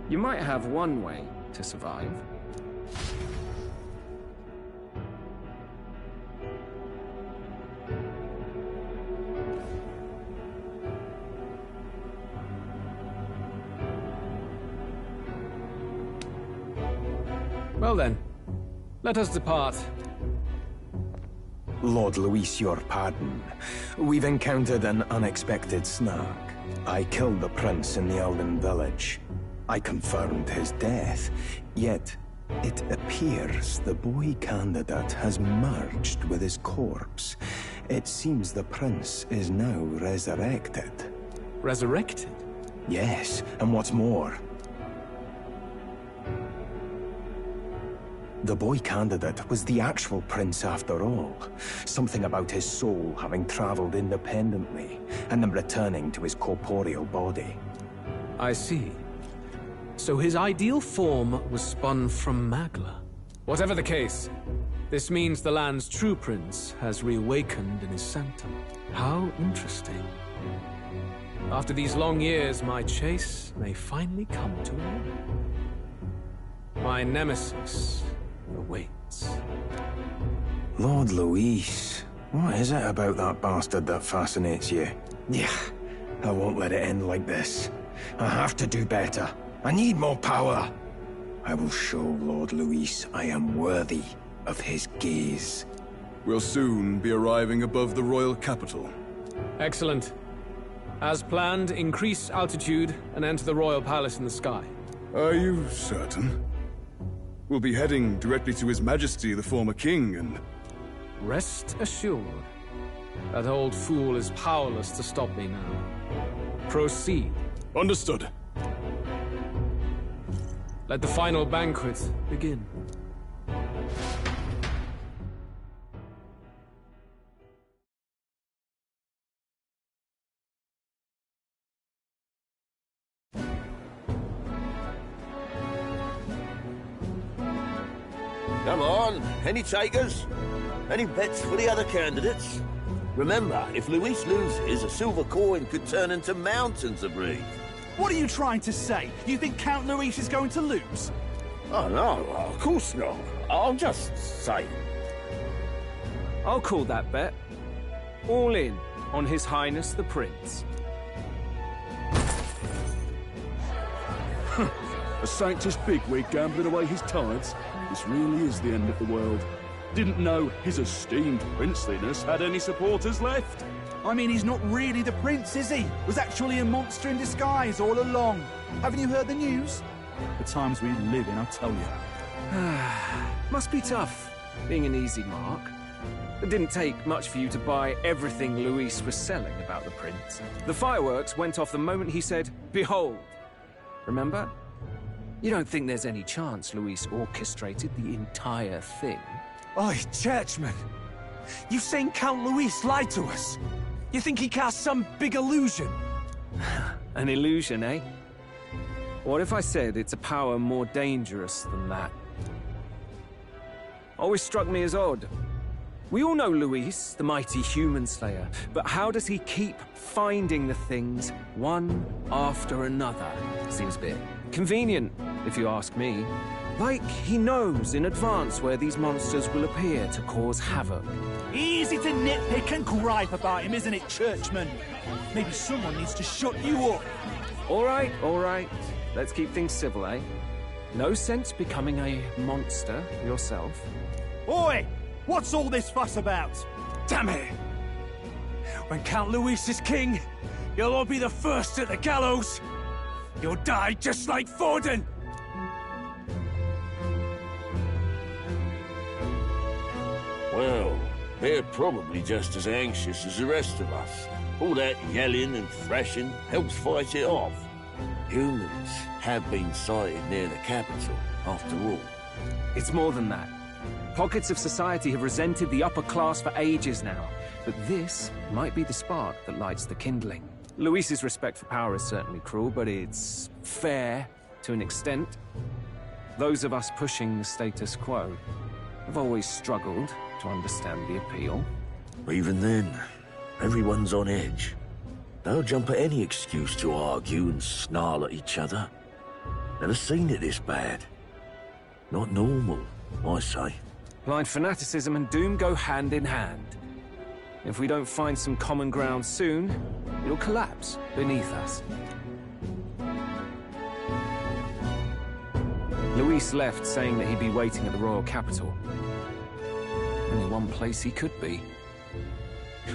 You might have one way to survive. Well then, let us depart. Lord Luis, your pardon. We've encountered an unexpected snag. I killed the prince in the Elden village. I confirmed his death, yet it appears the boy candidate has merged with his corpse. It seems the prince is now resurrected. Resurrected? Yes, and what's more, the boy candidate was the actual prince after all. Something about his soul having traveled independently, and then returning to his corporeal body. I see. So his ideal form was spun from Magla. Whatever the case, this means the land's true prince has reawakened in his sanctum. How interesting. After these long years, my chase may finally come to an end. My nemesis awaits. Lord Luis, what is it about that bastard that fascinates you? Yeah, I won't let it end like this. I have to do better. I need more power. I will show Lord Luis I am worthy of his gaze. We'll soon be arriving above the royal capital. Excellent. As planned, increase altitude and enter the royal palace in the sky. Are you certain? We'll be heading directly to His Majesty, the former king, and... Rest assured, that old fool is powerless to stop me now. Proceed. Understood. Let the final banquet begin. Come on, any takers? Any bets for the other candidates? Remember, if Luis loses, a silver coin could turn into mountains of reef. What are you trying to say? You think Count Luis is going to lose? Oh, no, of course not. I'm just saying. I'll call that bet. All in on His Highness the Prince. A Sanctus bigwig gambling away his tithes? This really is the end of the world. Didn't know his esteemed princeliness had any supporters left. I mean, he's not really the prince, is he? Was actually a monster in disguise all along. Haven't you heard the news? The times we live in, I'll tell you. Must be tough, being an easy mark. It didn't take much for you to buy everything Luis was selling about the prince. The fireworks went off the moment he said, "Behold." Remember? You don't think there's any chance Luis orchestrated the entire thing? Oi, churchman! You saying Count Luis lied to us? You think he cast some big illusion? An illusion, eh? What if I said it's a power more dangerous than that? Always struck me as odd. We all know Luis, the mighty human slayer, but how does he keep finding the things one after another? Seems a bit convenient, if you ask me. Like he knows in advance where these monsters will appear to cause havoc. Easy to nitpick and gripe about him, isn't it, Churchman? Maybe someone needs to shut you up. All right. Let's keep things civil, eh? No sense becoming a monster yourself. Oi! What's all this fuss about? Damn it! When Count Luis is king, you'll all be the first at the gallows. You'll die just like Forden. Well, they're probably just as anxious as the rest of us. All that yelling and thrashing helps fight it off. Humans have been sighted near the capital, after all. It's more than that. Pockets of society have resented the upper class for ages now, but this might be the spark that lights the kindling. Luis's respect for power is certainly cruel, but it's fair to an extent. Those of us pushing the status quo have always struggled to understand the appeal. Even then, everyone's on edge. They'll jump at any excuse to argue and snarl at each other. Never seen it this bad. Not normal, I say. Blind fanaticism and doom go hand in hand. If we don't find some common ground soon, it'll collapse beneath us. Luis left saying that he'd be waiting at the royal capital. Only one place he could be.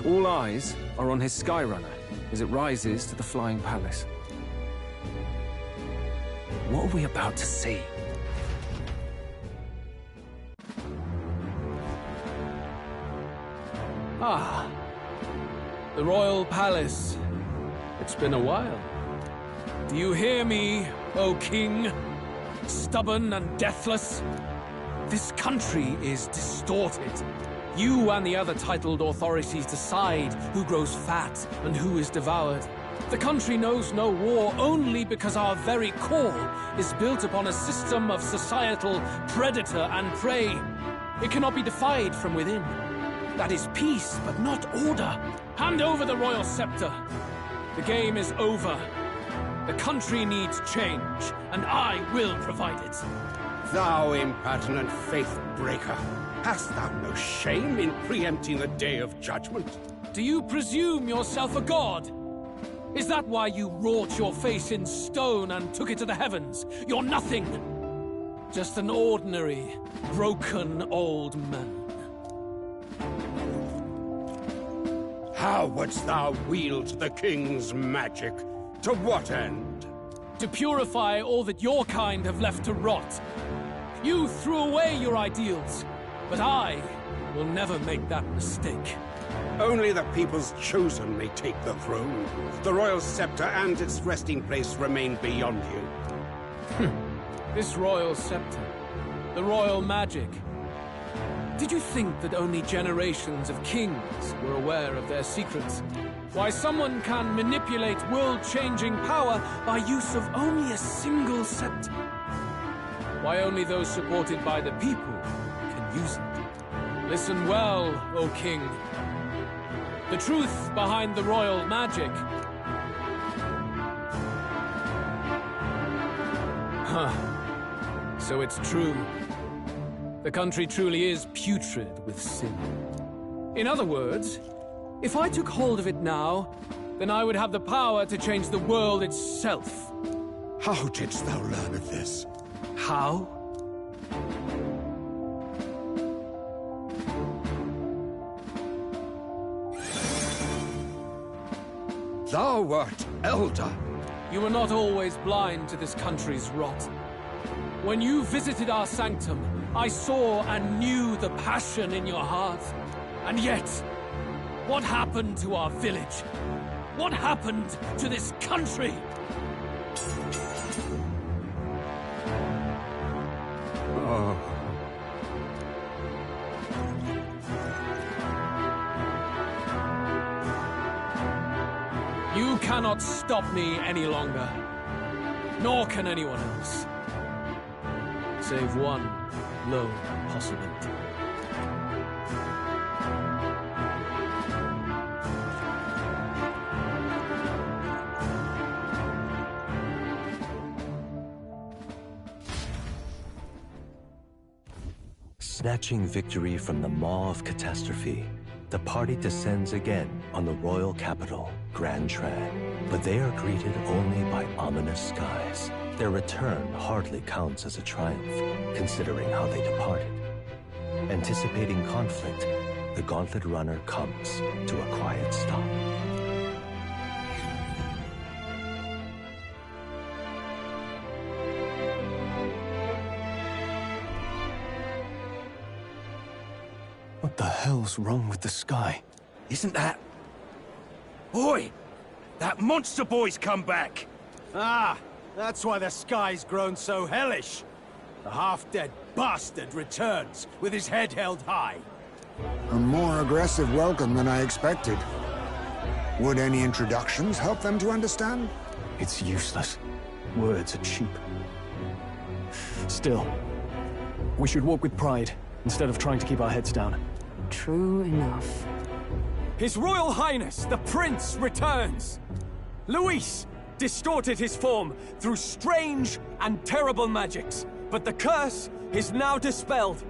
All eyes are on his Skyrunner as it rises to the flying palace. What are we about to see? Ah, the royal palace. It's been a while. Do you hear me, O king? Stubborn and deathless? This country is distorted. You and the other titled authorities decide who grows fat and who is devoured. The country knows no war only because our very core is built upon a system of societal predator and prey. It cannot be defied from within. That is peace, but not order. Hand over the royal scepter. The game is over. The country needs change, and I will provide it. Thou impertinent faith-breaker, hast thou no shame in preempting the day of judgment? Do you presume yourself a god? Is that why you wrought your face in stone and took it to the heavens? You're nothing. Just an ordinary, broken old man. How wouldst thou wield the king's magic? To what end? To purify all that your kind have left to rot. You threw away your ideals, but I will never make that mistake. Only the people's chosen may take the throne. The royal scepter and its resting place remain beyond you. This royal scepter, the royal magic. Did you think that only generations of kings were aware of their secrets? Why someone can manipulate world-changing power by use of only a single scepter? Why only those supported by the people can use it? Listen well, O king. The truth behind the royal magic. So it's true. The country truly is putrid with sin. In other words, if I took hold of it now, then I would have the power to change the world itself. How didst thou learn of this? How? Thou wert elder. You were not always blind to this country's rot. When you visited our sanctum, I saw and knew the passion in your heart. And yet, what happened to our village? What happened to this country? Oh. You cannot stop me any longer. Nor can anyone else. Save one lone possibility. Snatching victory from the maw of catastrophe, the party descends again on the royal capital, Grand Trad. But they are greeted only by ominous skies. Their return hardly counts as a triumph, considering how they departed. Anticipating conflict, the Gauntlet Runner comes to a quiet stop. What the hell's wrong with the sky? Isn't that... Oi! That monster boy's come back! Ah, that's why the sky's grown so hellish. The half-dead bastard returns, with his head held high. A more aggressive welcome than I expected. Would any introductions help them to understand? It's useless. Words are cheap. Still, we should walk with pride, instead of trying to keep our heads down. True enough. His Royal Highness, the Prince, returns! Luis distorted his form through strange and terrible magics, but the curse is now dispelled.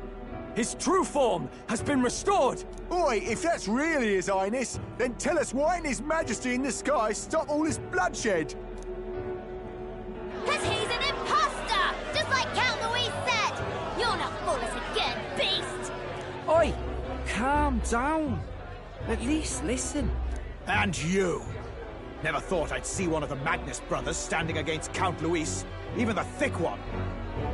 His true form has been restored! Oi, if that's really His Highness, then tell us why didn't His Majesty in the sky stop all this bloodshed? Because he's an imposter! Just like Count Luis said! You're not fool us again, beast! Oi! Calm down. At least listen. And you! Never thought I'd see one of the Magnus brothers standing against Count Luis, even the thick one.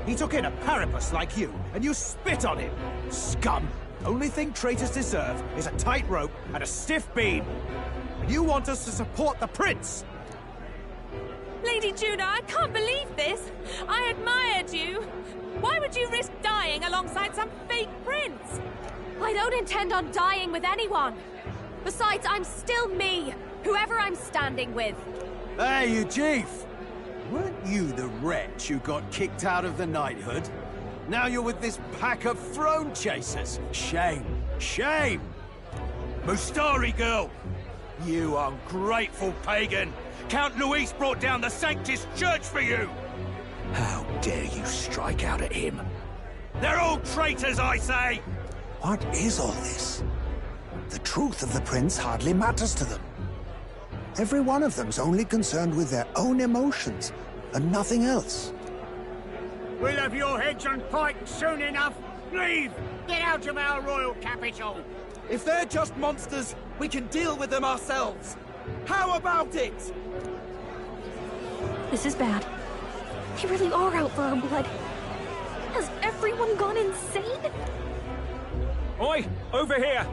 He took in a parapus like you, and you spit on him! Scum! Only thing traitors deserve is a tight rope and a stiff beam. And you want us to support the prince! Lady Juna, I can't believe this! I admired you! Why would you risk dying alongside some fake prince? I don't intend on dying with anyone. Besides, I'm still me, whoever I'm standing with. Hey, you chief! Weren't you the wretch who got kicked out of the knighthood? Now you're with this pack of throne chasers. Shame! Shame! Mustari girl! You ungrateful pagan! Count Luis brought down the Sanctus Church for you! How dare you strike out at him? They're all traitors, I say! What is all this? The truth of the prince hardly matters to them. Every one of them's only concerned with their own emotions, and nothing else. We'll have your heads on pike soon enough. Leave! Get out of our royal capital! If they're just monsters, we can deal with them ourselves. How about it? This is bad. They really are out for our blood. Has everyone gone insane? Oi! Over here!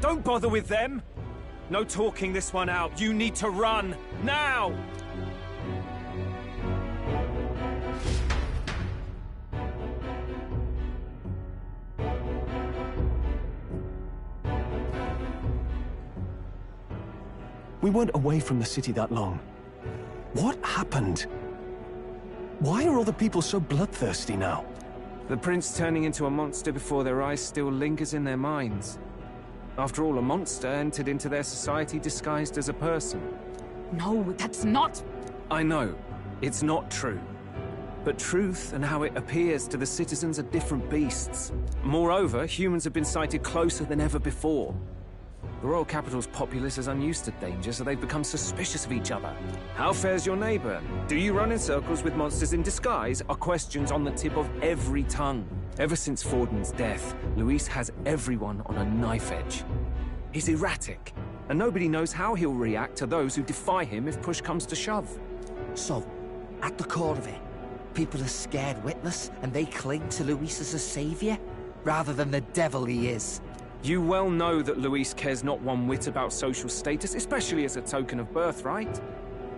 Don't bother with them! No talking this one out. You need to run! Now! We weren't away from the city that long. What happened? Why are all the people so bloodthirsty now? The prince turning into a monster before their eyes still lingers in their minds. After all, a monster entered into their society disguised as a person. No, that's not... I know, it's not true. But truth and how it appears to the citizens are different beasts. Moreover, humans have been sighted closer than ever before. The royal capital's populace is unused to danger, so they've become suspicious of each other. How fares your neighbor? Do you run in circles with monsters in disguise? Are questions on the tip of every tongue. Ever since Forden's death, Luis has everyone on a knife edge. He's erratic, and nobody knows how he'll react to those who defy him if push comes to shove. So, at the core of it, people are scared witless, and they cling to Luis as a savior, rather than the devil he is. You well know that Luis cares not one whit about social status, especially as a token of birthright.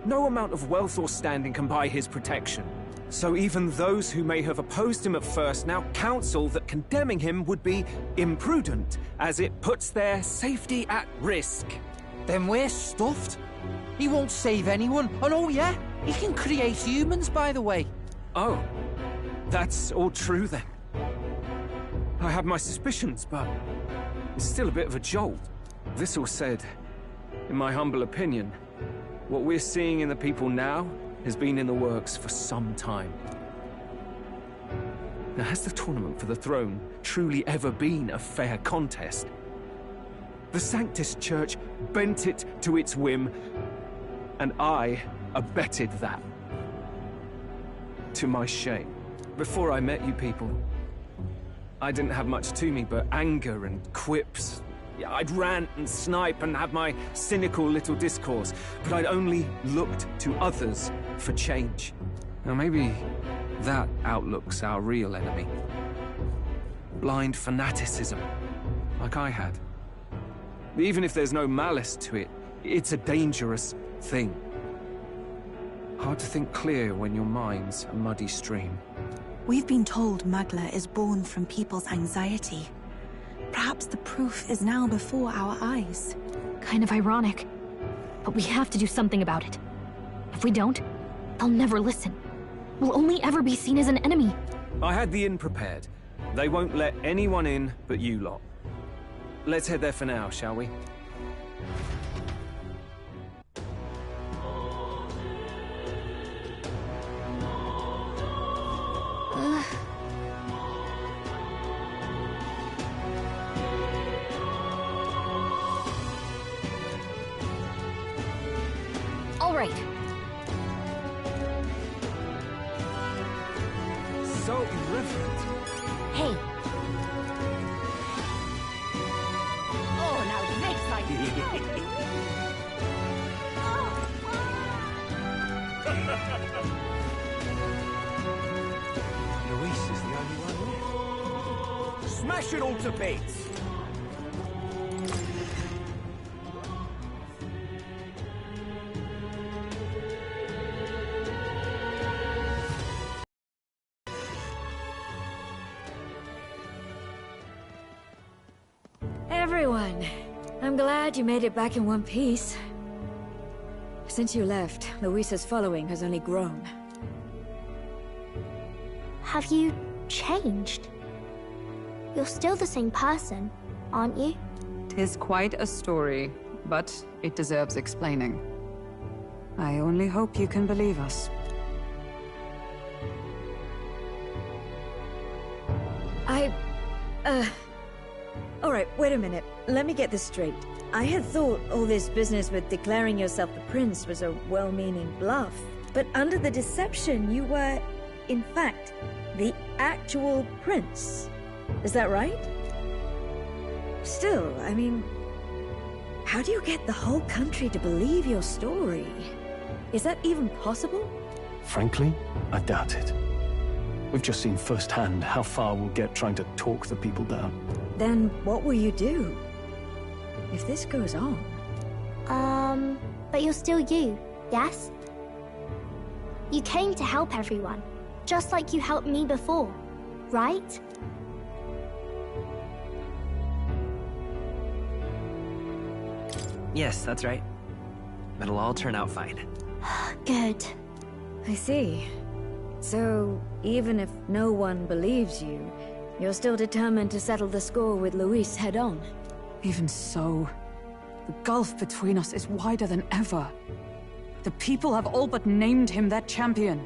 No amount of wealth or standing can buy his protection. So even those who may have opposed him at first now counsel that condemning him would be imprudent, as it puts their safety at risk. Then we're stuffed. He won't save anyone, and oh yeah, he can create humans, by the way. Oh, that's all true then. I had my suspicions, but it's still a bit of a jolt. This all said, in my humble opinion, what we're seeing in the people now has been in the works for some time. Now, has the tournament for the throne truly ever been a fair contest? The Sanctus Church bent it to its whim, and I abetted that. To my shame. Before I met you people, I didn't have much to me but anger and quips. Yeah, I'd rant and snipe and have my cynical little discourse, but I'd only looked to others for change. Now maybe that outlook's our real enemy. Blind fanaticism, like I had. Even if there's no malice to it, it's a dangerous thing. Hard to think clear when your mind's a muddy stream. We've been told Magla is born from people's anxiety. Perhaps the proof is now before our eyes. Kind of ironic. But we have to do something about it. If we don't, they'll never listen. We'll only ever be seen as an enemy. I had the inn prepared. They won't let anyone in but you lot. Let's head there for now, shall we? All right. So irreverent. Hey. Oh, now this I Luis is the only one left. Smash it all to bits! Everyone, I'm glad you made it back in one piece. Since you left, Luisa's following has only grown. Have you changed? You're still the same person, aren't you? 'Tis quite a story, but it deserves explaining. I only hope you can believe us. Alright, wait a minute. Let me get this straight. I had thought all this business with declaring yourself the prince was a well-meaning bluff. But under the deception, you were, in fact, the actual prince. Is that right? Still, I mean, how do you get the whole country to believe your story? Is that even possible? Frankly, I doubt it. We've just seen firsthand how far we'll get trying to talk the people down. Then what will you do? If this goes on... But you're still you, yes? You came to help everyone, just like you helped me before, right? Yes, that's right. It'll all turn out fine. Good. I see. So, even if no one believes you, you're still determined to settle the score with Luis head-on? Even so, the gulf between us is wider than ever. The people have all but named him their champion.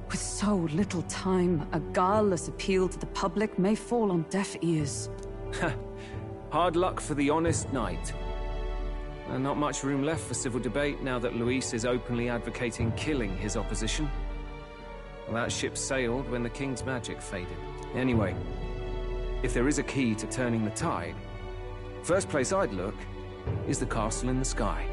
With so little time, a guileless appeal to the public may fall on deaf ears. Hard luck for the honest knight. And not much room left for civil debate now that Luis is openly advocating killing his opposition. Well, that ship sailed when the king's magic faded. Anyway, if there is a key to turning the tide, first place I'd look is the castle in the sky.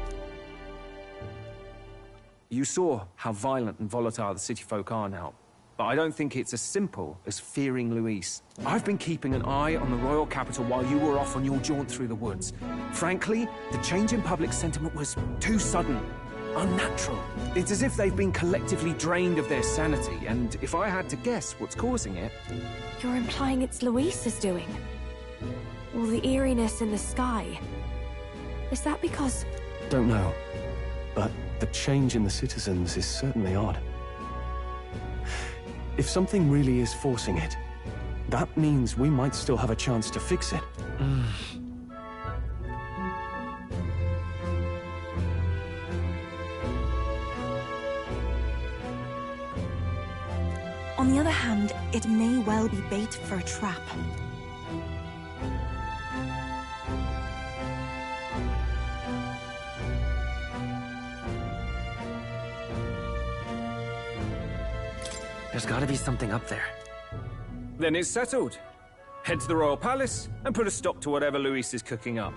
You saw how violent and volatile the city folk are now, but I don't think it's as simple as fearing Luis. I've been keeping an eye on the royal capital while you were off on your jaunt through the woods. Frankly, the change in public sentiment was too sudden. Unnatural. It's as if they've been collectively drained of their sanity, and if I had to guess what's causing it... You're implying it's Luis's doing? All the eeriness in the sky. Is that because... Don't know, but the change in the citizens is certainly odd. If something really is forcing it, that means we might still have a chance to fix it. On the other hand, it may well be bait for a trap. There's gotta be something up there. Then it's settled. Head to the Royal Palace and put a stop to whatever Luis is cooking up.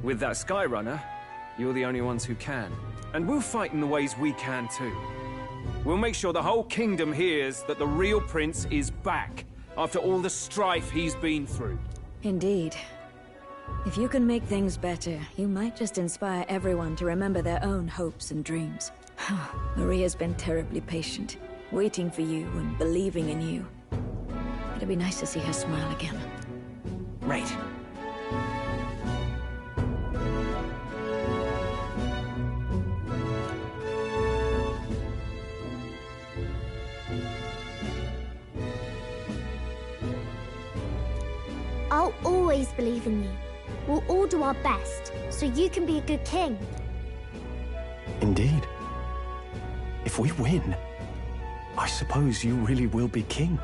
With that Skyrunner, you're the only ones who can. And we'll fight in the ways we can too. We'll make sure the whole kingdom hears that the real prince is back, after all the strife he's been through. Indeed. If you can make things better, you might just inspire everyone to remember their own hopes and dreams. Maria's been terribly patient, waiting for you and believing in you. It'd be nice to see her smile again. Right. I'll always believe in you. We'll all do our best, so you can be a good king. Indeed. If we win, I suppose you really will be king.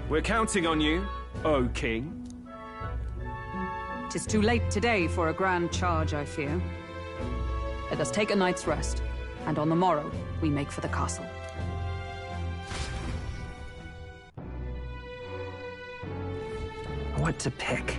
We're counting on you, O King. 'Tis too late today for a grand charge, I fear. Let us take a night's rest, and on the morrow, we make for the castle. What to pick?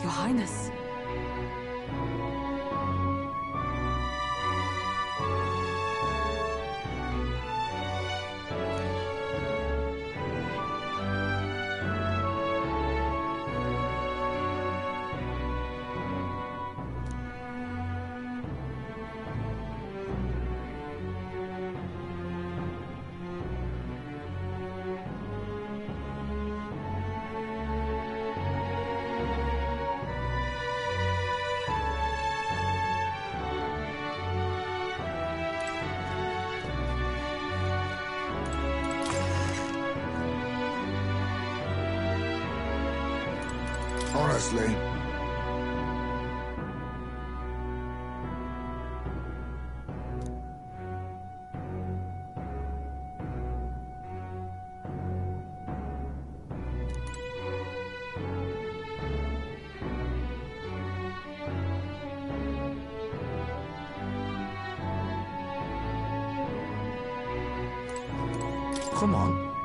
Your Highness. Honestly. come on.